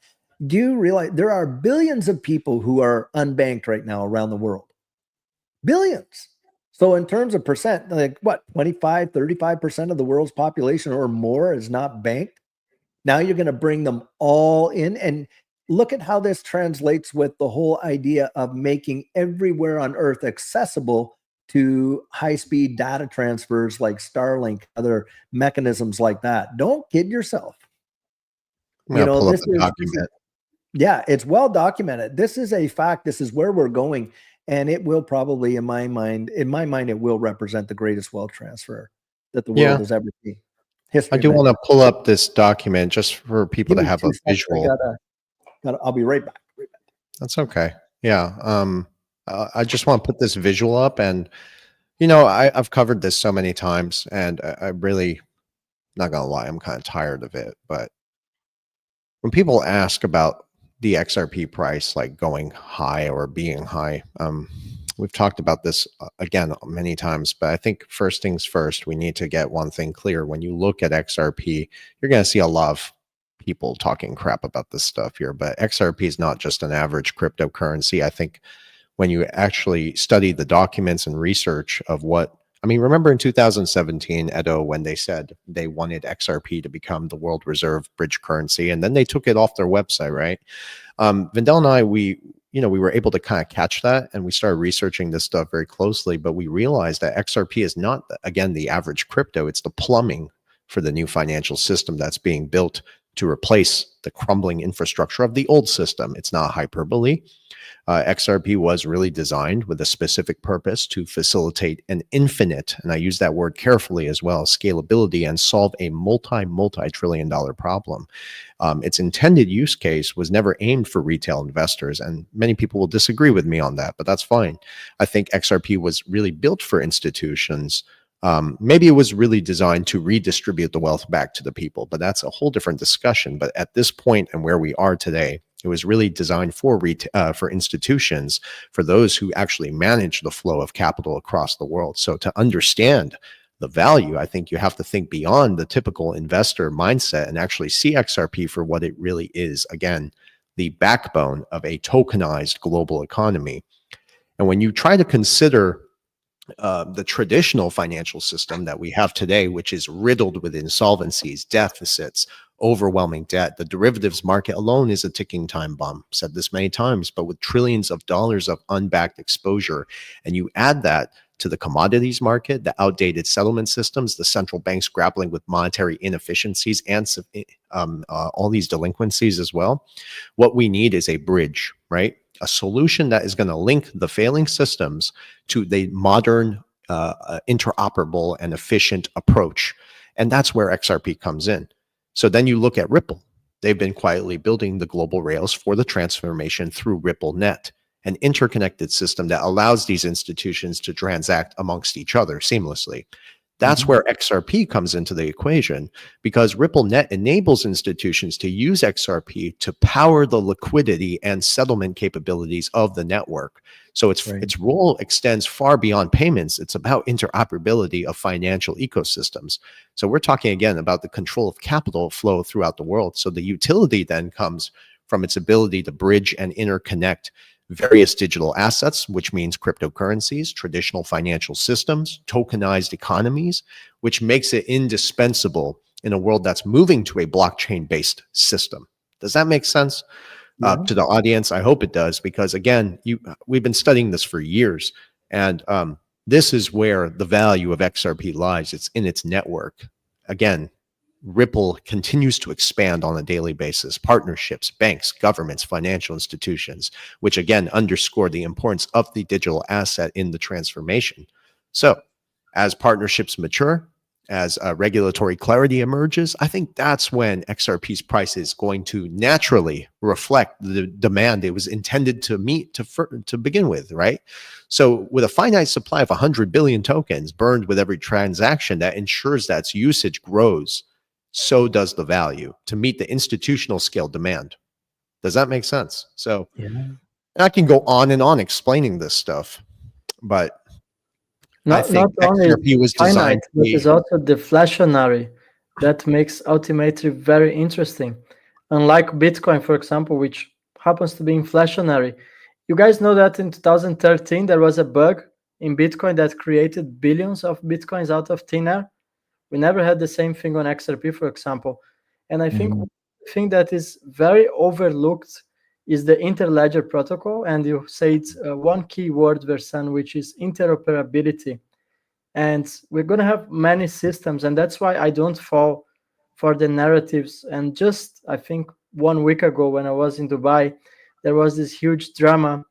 Do you realize there are billions of people who are unbanked right now around the world? Billions. So in terms of percent, like what, 25, 35% of the world's population or more is not banked. Now you're going to bring them all in, and look at how this translates with the whole idea of making everywhere on earth accessible to high-speed data transfers like Starlink, other mechanisms like that. Don't kid yourself. This document. Yeah, it's well documented. This is a fact. This is where we're going. And it will probably, in my mind, it will represent the greatest wealth transfer that the world has ever seen. I do want to pull up this document just for people to have a visual. I'll be right back. That's okay. Yeah. I just want to put this visual up, and I've covered this so many times, and I really, not gonna lie, I'm kind of tired of it. But when people ask about the XRP price like going high or being high, we've talked about this again many times, but I think first things first, we need to get one thing clear. When you look at XRP, you're going to see a lot of people talking crap about this stuff here, but XRP is not just an average cryptocurrency. I think when you actually study the documents and research of remember in 2017, Edo, when they said they wanted XRP to become the world reserve bridge currency, and then they took it off their website, right? Vendel and I, we were able to kind of catch that, and we started researching this stuff very closely, but we realized that XRP is not, again, the average crypto. It's the plumbing for the new financial system that's being built to replace the crumbling infrastructure of the old system. It's not hyperbole. XRP was really designed with a specific purpose to facilitate an infinite, and I use that word carefully as well, scalability, and solve a multi-trillion-dollar problem. Its intended use case was never aimed for retail investors, and many people will disagree with me on that, but that's fine. I think XRP was really built for institutions. Maybe it was really designed to redistribute the wealth back to the people, but that's a whole different discussion. But at this point and where we are today, it was really designed for institutions, for those who actually manage the flow of capital across the world. So to understand the value, I think you have to think beyond the typical investor mindset and actually see XRP for what it really is. Again, the backbone of a tokenized global economy. And when you try to consider the traditional financial system that we have today, which is riddled with insolvencies, deficits, overwhelming debt, the derivatives market alone is a ticking time bomb. Said this many times, but with trillions of dollars of unbacked exposure, and you add that to the commodities market, the outdated settlement systems, the central banks grappling with monetary inefficiencies and all these delinquencies as well, what we need is a bridge, right? A solution that is going to link the failing systems to the modern, interoperable and efficient approach. And that's where XRP comes in. So then you look at Ripple. They've been quietly building the global rails for the transformation through RippleNet, an interconnected system that allows these institutions to transact amongst each other seamlessly. That's where XRP comes into the equation, because RippleNet enables institutions to use XRP to power the liquidity and settlement capabilities of the network. So its role extends far beyond payments. It's about interoperability of financial ecosystems. So we're talking again about the control of capital flow throughout the world. So the utility then comes from its ability to bridge and interconnect various digital assets, which means cryptocurrencies, traditional financial systems, tokenized economies, which makes it indispensable in a world that's moving to a blockchain-based system. Does that make sense to the audience? I hope it does, because again, we've been studying this for years, and this is where the value of XRP lies. It's in its network. Again, Ripple continues to expand on a daily basis. Partnerships, banks, governments, financial institutions, which again underscore the importance of the digital asset in the transformation. So as partnerships mature, as regulatory clarity emerges, I think that's when XRP's price is going to naturally reflect the demand it was intended to meet to begin with, right? So with a finite supply of 100 billion tokens burned with every transaction, that ensures that its usage grows. So does the value to meet the institutional scale demand. Does that make sense? So I can go on and on explaining this stuff, but I think not only XRP was finite, designed to but be. it's also deflationary. That makes Ultimately very interesting. Unlike Bitcoin, for example, which happens to be inflationary. You guys know that in 2013 there was a bug in Bitcoin that created billions of Bitcoins out of thin air. We never had the same thing on XRP, for example. And I think one thing that is very overlooked is the interledger protocol. And you say it's one key word, Versan, which is interoperability. And we're going to have many systems. And that's why I don't fall for the narratives. And just, I think, 1 week ago when I was in Dubai, there was this huge drama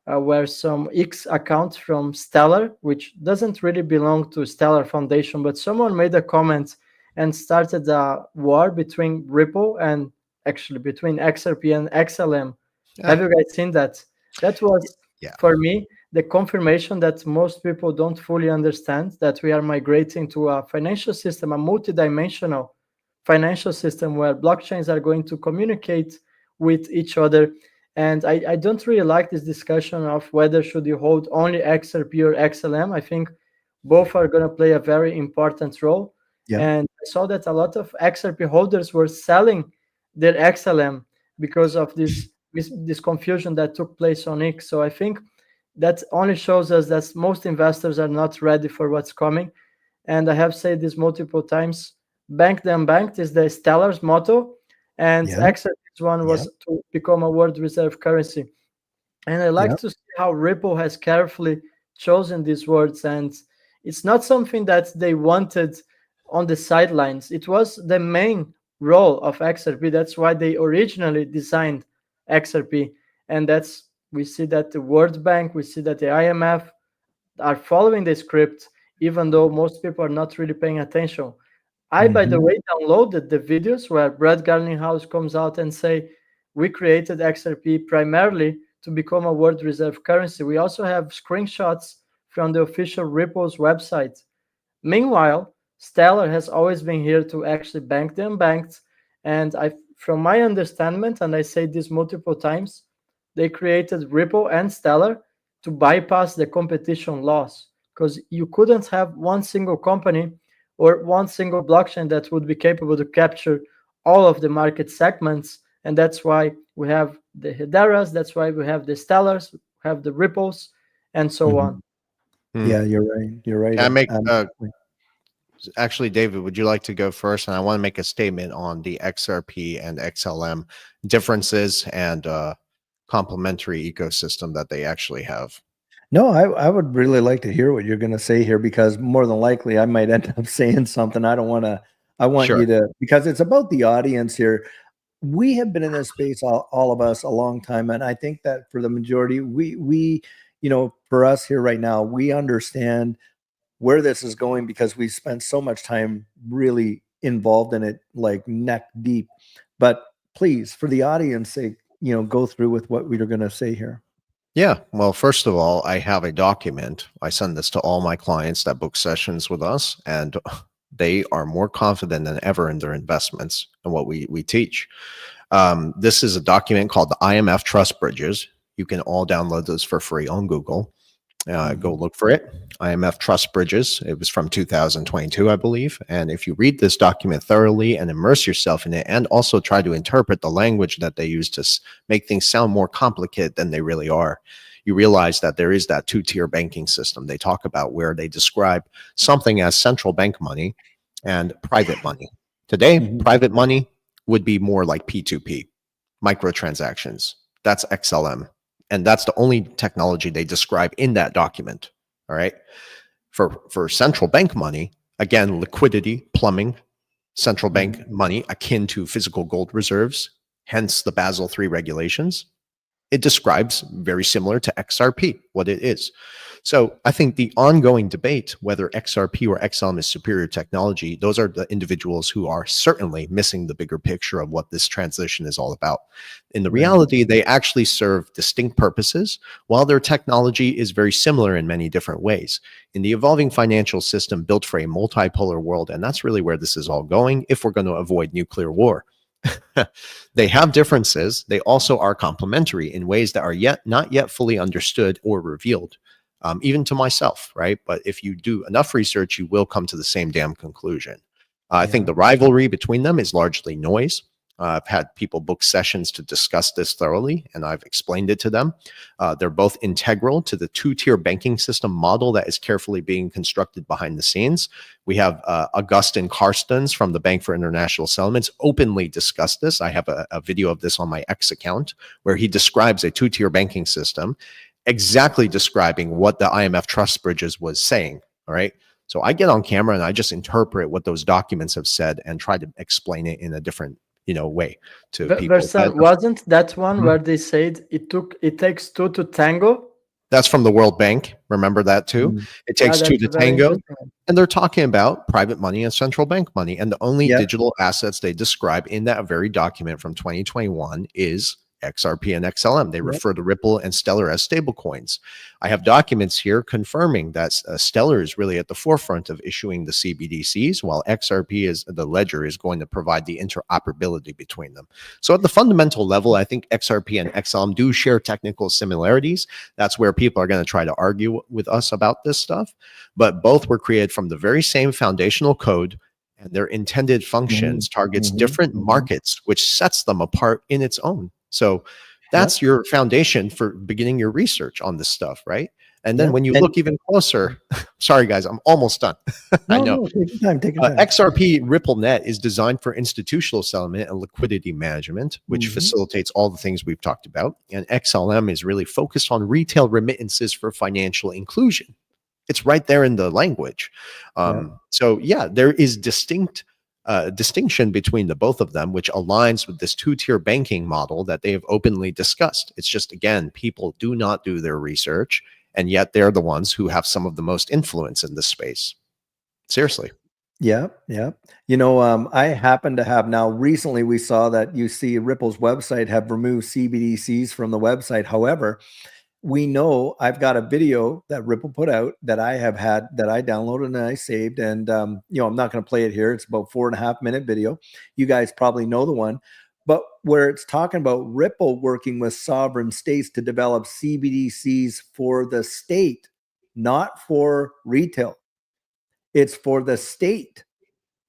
where some X account from Stellar, which doesn't really belong to Stellar Foundation, but someone made a comment and started a war between Ripple and actually between XRP and XLM. Have you guys seen that? That was, for me, the confirmation that most people don't fully understand that we are migrating to a financial system, a multidimensional financial system where blockchains are going to communicate with each other. And I don't really like this discussion of whether should you hold only XRP or XLM. I think both are going to play a very important role. And I saw that a lot of XRP holders were selling their XLM because of this confusion that took place on X. So I think that only shows us that most investors are not ready for what's coming. And I have said this multiple times, bank them banked is the Stellar's motto. And XRP's one was to become a world reserve currency. And I like to see how Ripple has carefully chosen these words. And it's not something that they wanted on the sidelines. It was the main role of XRP. That's why they originally designed XRP. And we see that the World Bank, we see that the IMF are following the script, even though most people are not really paying attention. I, by the way, downloaded the videos where Brad Garlinghouse comes out and say, we created XRP primarily to become a world reserve currency. We also have screenshots from the official Ripple's website. Meanwhile, Stellar has always been here to actually bank the unbanked. And from my understanding, and I say this multiple times, they created Ripple and Stellar to bypass the competition laws, because you couldn't have one single company or one single blockchain that would be capable to capture all of the market segments. And that's why we have the Hederas, that's why we have the Stellars, we have the Ripples, and so on. Yeah, you're right. You're right. Can I make, actually, David, would you like to go first? And I want to make a statement on the XRP and XLM differences and complementary ecosystem that they actually have. No, I would really like to hear what you're going to say here, because more than likely I might end up saying something. I want you to, because it's about the audience here. We have been in this space, all of us, a long time. And I think that for the majority, we, for us here right now, we understand where this is going because we spent so much time really involved in it, like neck deep. But please, for the audience sake, go through with what we're going to say here. Yeah. Well, first of all, I have a document. I send this to all my clients that book sessions with us, and they are more confident than ever in their investments and what we teach. This is a document called the IMF Trust Bridges. You can all download this for free on Google. Go look for it. IMF Trust Bridges. It was from 2022, I believe. And if you read this document thoroughly and immerse yourself in it, and also try to interpret the language that they use to make things sound more complicated than they really are, you realize that there is that two-tier banking system they talk about, where they describe something as central bank money and private money. Today, private money would be more like P2P, microtransactions. That's XLM. And that's the only technology they describe in that document. All right. For central bank money, again, liquidity, plumbing, central bank money akin to physical gold reserves, hence the Basel III regulations. It describes very similar to XRP, what it is. So I think the ongoing debate, whether XRP or XLM is superior technology, those are the individuals who are certainly missing the bigger picture of what this transition is all about. In the reality, they actually serve distinct purposes, while their technology is very similar in many different ways. In the evolving financial system built for a multipolar world, and that's really where this is all going if we're going to avoid nuclear war. They have differences. They also are complementary in ways that are not yet fully understood or revealed, even to myself, right? But if you do enough research, you will come to the same damn conclusion. I think the rivalry between them is largely noise. I've had people book sessions to discuss this thoroughly, and I've explained it to them. They're both integral to the two-tier banking system model that is carefully being constructed behind the scenes. We have Augustin Carstens from the Bank for International Settlements openly discussed this. I have a video of this on my X account where he describes a two-tier banking system, exactly describing what the IMF Trust Bridges was saying, all right? So I get on camera and I just interpret what those documents have said and try to explain it in a different way to people. Wasn't that one where they said it takes two to tango? That's from the World Bank. Remember that too? It takes two to tango. And they're talking about private money and central bank money. And the only digital assets they describe in that very document from 2021 is XRP and XLM. They refer to Ripple and Stellar as stablecoins. I have documents here confirming that Stellar is really at the forefront of issuing the CBDCs, while XRP is the ledger is going to provide the interoperability between them. So at the fundamental level, I think XRP and XLM do share technical similarities. That's where people are going to try to argue with us about this stuff. But both were created from the very same foundational code, and their intended functions targets different markets, which sets them apart in its own. So that's your foundation for beginning your research on this stuff, right? And then when you look even closer, sorry guys, I'm almost done. I know. No, take your time. XRP RippleNet is designed for institutional settlement and liquidity management, which facilitates all the things we've talked about. And XLM is really focused on retail remittances for financial inclusion. It's right there in the language. So yeah, there is distinction between the both of them, which aligns with this two-tier banking model that they have openly discussed. It's just, again, people do not do their research, and yet they're the ones who have some of the most influence in this space. Seriously. Yeah. I happen to have now recently, we saw that you see Ripple's website have removed CBDCs from the website. However, we know I've got a video that Ripple put out that I have had that I downloaded and I saved. And, I'm not going to play it here. It's about 4.5 minute video. You guys probably know the one, but where it's talking about Ripple working with sovereign states to develop CBDCs for the state, not for retail. It's for the state.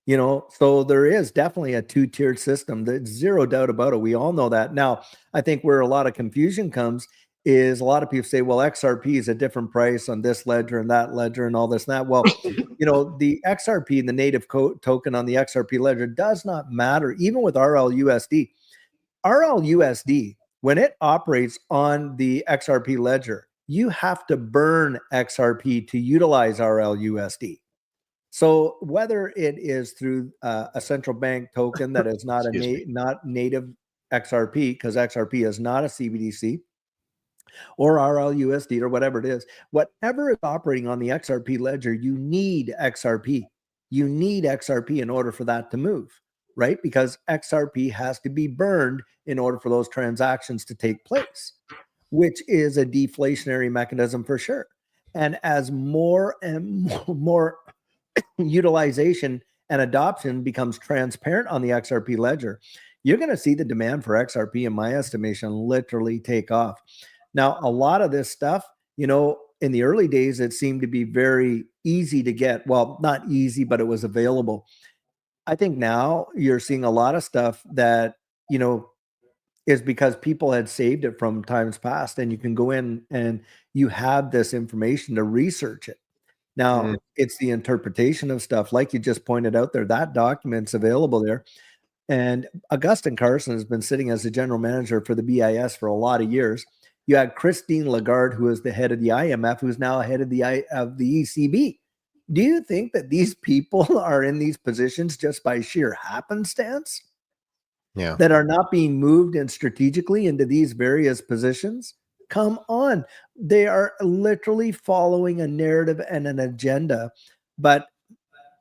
So there is definitely a two-tiered system. There's zero doubt about it. We all know that. Now, I think where a lot of confusion comes is a lot of people say, well, XRP is a different price on this ledger and that ledger and all this and that. Well, the XRP and the native token on the XRP ledger does not matter, even with RLUSD. RLUSD, when it operates on the XRP ledger, you have to burn XRP to utilize RLUSD. So whether it is through a central bank token that is not not native XRP, because XRP is not a CBDC, or RLUSD or whatever it is, whatever is operating on the XRP ledger, you need XRP. You need XRP in order for that to move, right? Because XRP has to be burned in order for those transactions to take place. which is a deflationary mechanism for sure. And as more and more utilization and adoption becomes transparent on the XRP ledger, you're going to see the demand for XRP, in my estimation, literally take off. Now, a lot of this stuff, in the early days, it seemed to be very easy to get. Well, not easy, but it was available. I think now you're seeing a lot of stuff that, is because people had saved it from times past, and you can go in and you have this information to research it. Now, it's the interpretation of stuff, like you just pointed out there, that document's available there. And Augustin Carson has been sitting as the general manager for the BIS for a lot of years. You had Christine Lagarde, who is the head of the IMF, who's now head of the ECB. Do you think that these people are in these positions just by sheer happenstance? Yeah. That are not being moved and strategically into these various positions? Come on. They are literally following a narrative and an agenda, but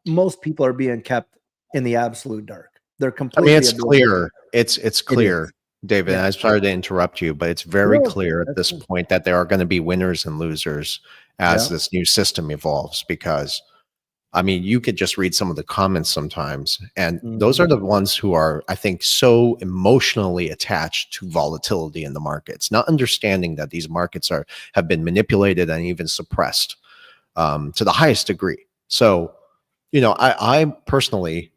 most people are being kept in the absolute dark. They're completely. It's clear. It's clear, David. Yeah. I'm sorry to interrupt you, but it's very clear at this point that there are going to be winners and losers as this new system evolves, because you could just read some of the comments sometimes, and those are the ones who are, I think, so emotionally attached to volatility in the markets, not understanding that these markets have been manipulated and even suppressed to the highest degree. So, I personally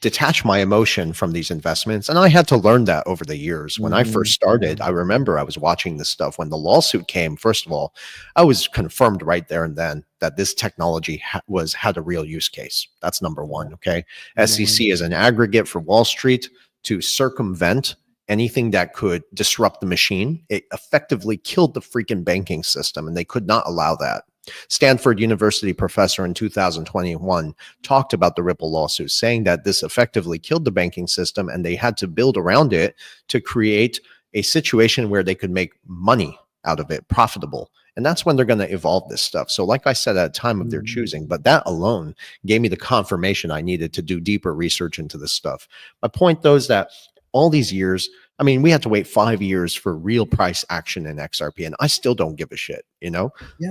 detach my emotion from these investments, and I had to learn that over the years. When I first started, I remember I was watching this stuff when the lawsuit came. First of all, I was confirmed right there and then that this technology had a real use case. That's number one. Okay, SEC is an aggregate for Wall Street to circumvent anything that could disrupt the machine. It effectively killed the freaking banking system, and they could not allow that. Stanford University professor in 2021 talked about the Ripple lawsuit, saying that this effectively killed the banking system, and they had to build around it to create a situation where they could make money out of it, profitable. And that's when they're going to evolve this stuff. So like I said, at a time of their choosing, but that alone gave me the confirmation I needed to do deeper research into this stuff. My point, though, is that all these years, we had to wait 5 years for real price action in XRP, and I still don't give a shit.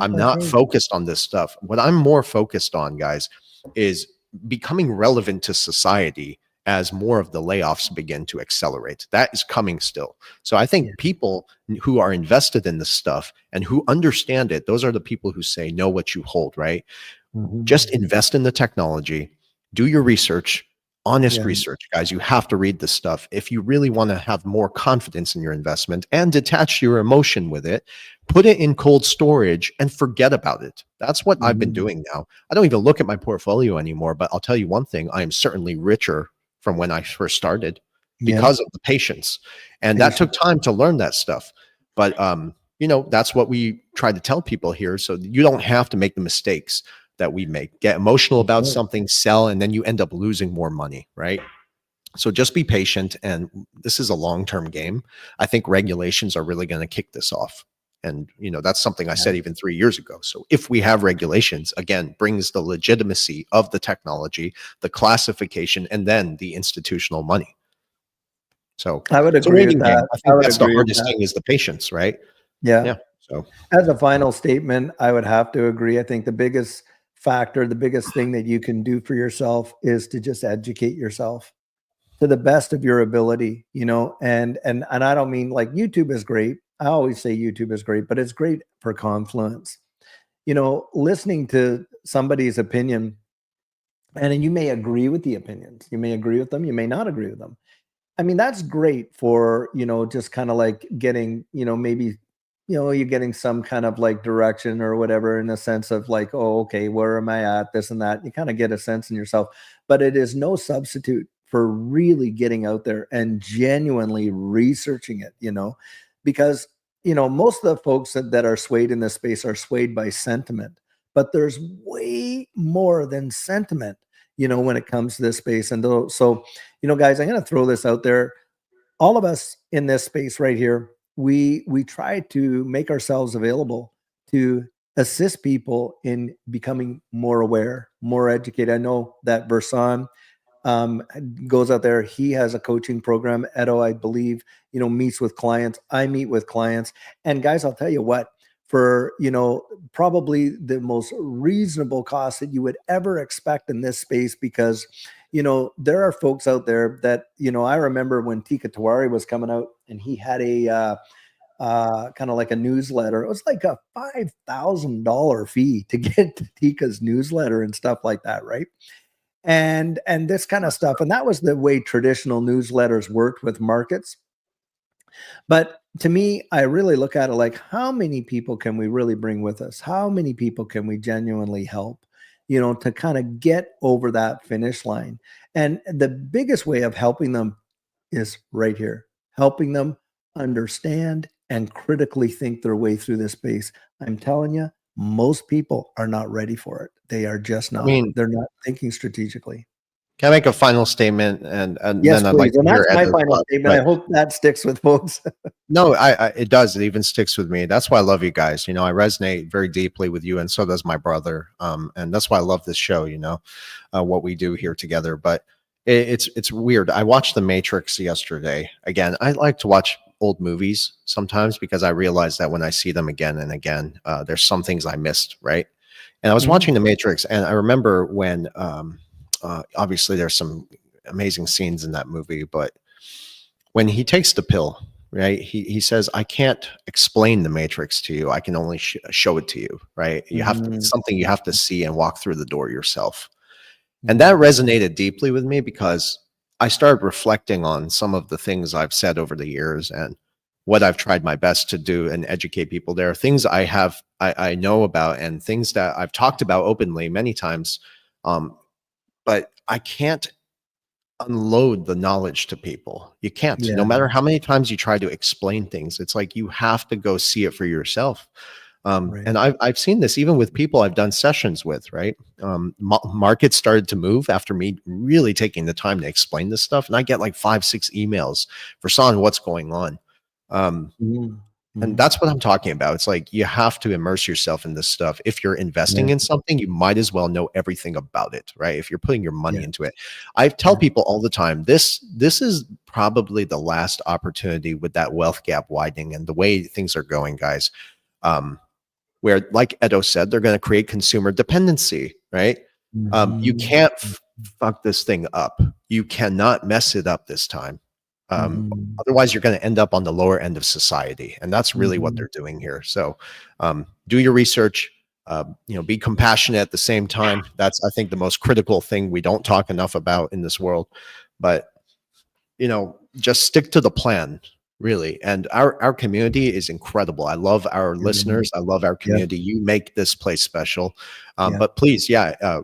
I'm not focused on this stuff. What I'm more focused on, guys, is becoming relevant to society as more of the layoffs begin to accelerate. That is coming still. So I think people who are invested in this stuff and who understand it, those are the people who say, know what you hold, right? Just invest in the technology, do your research, honest research, guys. You have to read this stuff if you really want to have more confidence in your investment and detach your emotion with it. Put it in cold storage and forget about it. That's what I've been doing now. I don't even look at my portfolio anymore, but I'll tell you one thing, I am certainly richer from when I first started because of the patience. And that took time to learn that stuff. But that's what we try to tell people here. So you don't have to make the mistakes that we make. Get emotional about something, sell, and then you end up losing more money, right? So just be patient, and this is a long-term game. I think regulations are really going to kick this off. And, that's something I said even 3 years ago. So if we have regulations, again, brings the legitimacy of the technology, the classification, and then the institutional money. So I would agree with that. I think that's the hardest thing, is the patience, right? Yeah. So as a final statement, I would have to agree. I think the biggest factor, the biggest thing that you can do for yourself is to just educate yourself to the best of your ability, and I don't mean, like, YouTube is great. I always say YouTube is great, but it's great for confluence. Listening to somebody's opinion, and you may agree with the opinions. You may agree with them. You may not agree with them. That's great for, just kind of like getting, maybe, you're getting some kind of like direction or whatever, in a sense of like, oh, okay, where am I at? This and that. You kind of get a sense in yourself, but it is no substitute for really getting out there and genuinely researching it, because, most of the folks that are swayed in this space are swayed by sentiment, but there's way more than sentiment, when it comes to this space. And so, guys, I'm going to throw this out there. All of us in this space right here, we try to make ourselves available to assist people in becoming more aware, more educated. I know that Versan, goes out there. He has a coaching program. Edo, I believe, meets with clients. I meet with clients. And guys, I'll tell you what, for, probably the most reasonable cost that you would ever expect in this space, because, there are folks out there that, I remember when Tika Tawari was coming out and he had a, kind of like a newsletter. It was like a $5,000 fee to get Tika's newsletter and stuff like that, right? And this kind of stuff. And that was the way traditional newsletters worked with markets. But to me, I really look at it like, how many people can we really bring with us? How many people can we genuinely help, to kind of get over that finish line? And the biggest way of helping them is right here, helping them understand and critically think their way through this space. I'm telling you, most people are not ready for it. They are just I not. mean, They're not thinking strategically. can I make a final statement? And Yes, then I'd like please. to And hear that's my Edo's final thoughts. statement. I Right. hope that sticks with folks. No, it does. It even sticks with me. That's why I love you guys. I resonate very deeply with you, and so does my brother. And that's why I love this show. What we do here together. But it's weird. I watched The Matrix yesterday. Again, I like to watch old movies sometimes because I realize that when I see them again and again, there's some things I missed. Right. And I was watching The Matrix, and I remember when, obviously, there's some amazing scenes in that movie, but when he takes the pill, right, he says, I can't explain the matrix to you. I can only show it to you, right? You have to, it's something you have to see and walk through the door yourself. And that resonated deeply with me because I started reflecting on some of the things I've said over the years and what I've tried my best to do and educate people. There are things I know about and things that I've talked about openly many times, but I can't unload the knowledge to people. You can't. Yeah. No matter how many times you try to explain things, it's like you have to go see it for yourself. Right. And I've seen this even with people I've done sessions with, right? Markets started to move after me really taking the time to explain this stuff. And I get like 5-6 emails for Son, what's going on? And that's what I'm talking about. It's like you have to immerse yourself in this stuff. If you're investing in something, you might as well know everything about it, right? If you're putting your money into it. I tell people all the time, this is probably the last opportunity with that wealth gap widening and the way things are going, guys. Where, like Edo said, they're going to create consumer dependency, right? You can't fuck this thing up. You cannot mess it up this time. Otherwise, you're going to end up on the lower end of society, and that's really what they're doing here. So, do your research. Be compassionate at the same time. That's, I think, the most critical thing we don't talk enough about in this world. But just stick to the plan, really. And our community is incredible. I love our listeners. I love our community. You make this place special. But please,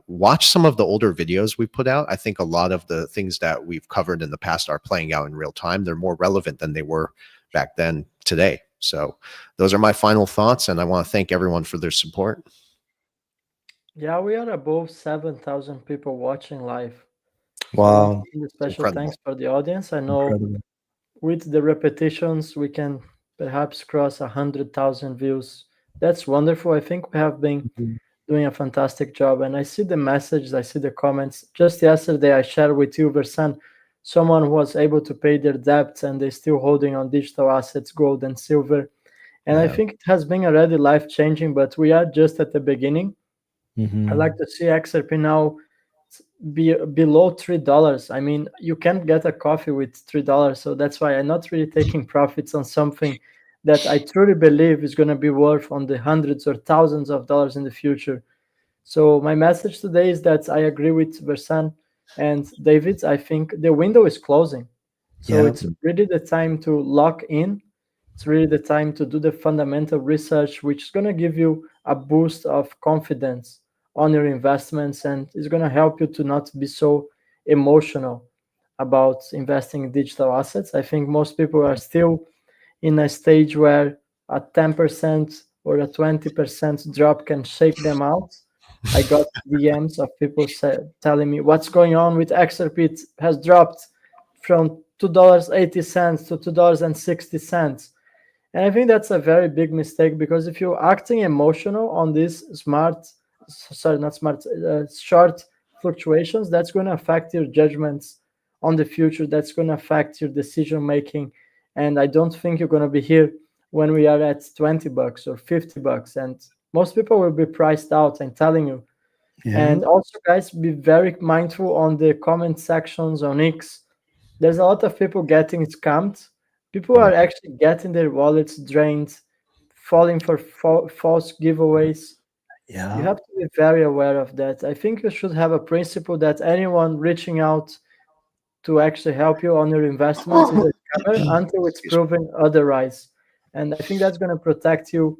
watch some of the older videos we put out. I think a lot of the things that we've covered in the past are playing out in real time. They're more relevant than they were back then today. So those are my final thoughts. And I want to thank everyone for their support. Yeah, we are above 7,000 people watching live. Wow. So, special thanks for the audience. I know with the repetitions, we can perhaps cross 100,000 views. That's wonderful. I think we have been doing a fantastic job. And I see the messages, I see the comments. Just yesterday, I shared with you, Versan, someone who was able to pay their debts and they're still holding on digital assets, gold and silver. And I think it has been already life-changing, but we are just at the beginning. I like to see XRP now be below $3. I mean, you can't get a coffee with $3, so that's why I'm not really taking profits on something that I truly believe is going to be worth on the hundreds or thousands of dollars in the future. So my message today is that I agree with Versan and David. I think the window is closing, so it's really the time to lock in. It's really the time to do the fundamental research, which is going to give you a boost of confidence on your investments, and it's going to help you to not be so emotional about investing in digital assets. I think most people are still in a stage where a 10% or a 20% drop can shake them out. I got DMs of people telling me what's going on with XRP. It has dropped from $2.80 to $2.60. And I think that's a very big mistake, because if you're acting emotional on this short fluctuations, that's going to affect your judgments on the future. That's going to affect your decision making. And I don't think you're going to be here when we are at $20 or $50. And most people will be priced out, I'm telling you. And also, guys, be very mindful on the comment sections on X. There's a lot of people getting scammed. People are actually getting their wallets drained, falling for false giveaways. You have to be very aware of that. I think you should have a principle that anyone reaching out to actually help you on your investments is a scammer until it's proven otherwise. And I think that's going to protect you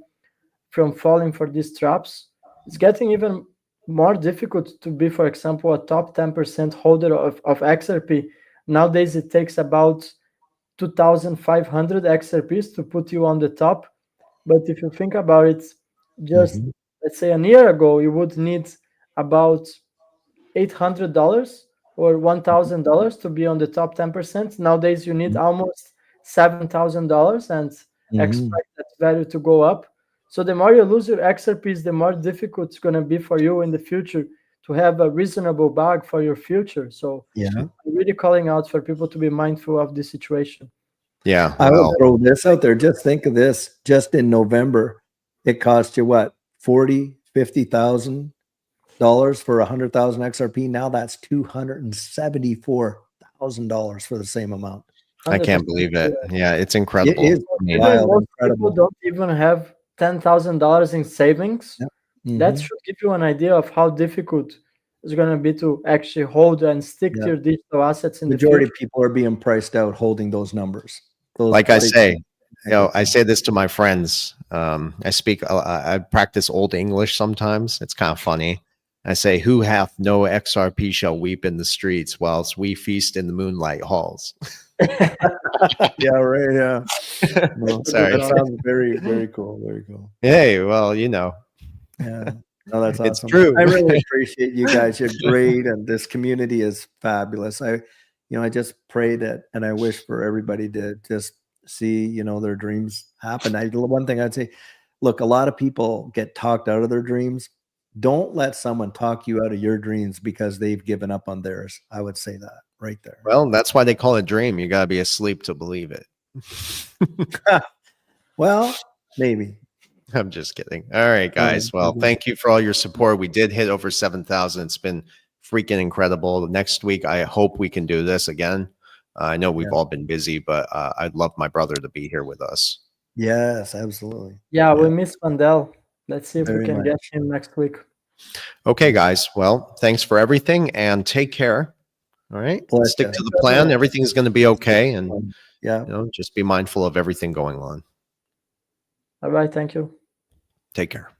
from falling for these traps. It's getting even more difficult to be, for example, a top 10% holder of XRP. Nowadays, it takes about 2,500 XRPs to put you on the top. But if you think about it, just let's say a year ago, you would need about $800 or $1,000 to be on the top 10%. Nowadays, you need almost $7,000 and expect that value to go up. So the more you lose your XRPs, the more difficult it's going to be for you in the future to have a reasonable bag for your future. So I'm really calling out for people to be mindful of this situation. Yeah. I will throw this out there. Just think of this. Just in November, it cost you what? $50,000 for 100,000 XRP. Now that's $274,000 for the same amount. I can't believe it. Yeah, it's incredible. It is wild, most incredible. people don't even have $10,000 in savings. That should give you an idea of how difficult it's going to be to actually hold and stick to your digital assets in the future. Majority of people are being priced out holding those numbers. Like I say, I say this to my friends. I practice Old English sometimes. It's kind of funny. I say, who hath no XRP shall weep in the streets, whilst we feast in the moonlight halls. Yeah, right. Yeah. No, Sorry. That sounds very, very cool. Very cool. Hey, well, you know. Yeah. No, that's awesome. It's true. I really appreciate you guys. You're great, and this community is fabulous. I just pray that, and I wish for everybody to just see, their dreams happen. One thing I'd say, look, a lot of people get talked out of their dreams. Don't let someone talk you out of your dreams because they've given up on theirs. I would say that right there. Well, that's why they call it dream. You got to be asleep to believe it. Well, maybe. I'm just kidding. All right, guys. Well, thank you for all your support. We did hit over 7,000. It's been freaking incredible. Next week, I hope we can do this again. I know we've all been busy, but I'd love my brother to be here with us. Yes, absolutely. Yeah, we miss Mandel. Let's see if we can get him next week. Okay, guys. Well, thanks for everything and take care. All right. Stick to the plan. Everything's going to be okay. And just be mindful of everything going on. All right. Thank you. Take care.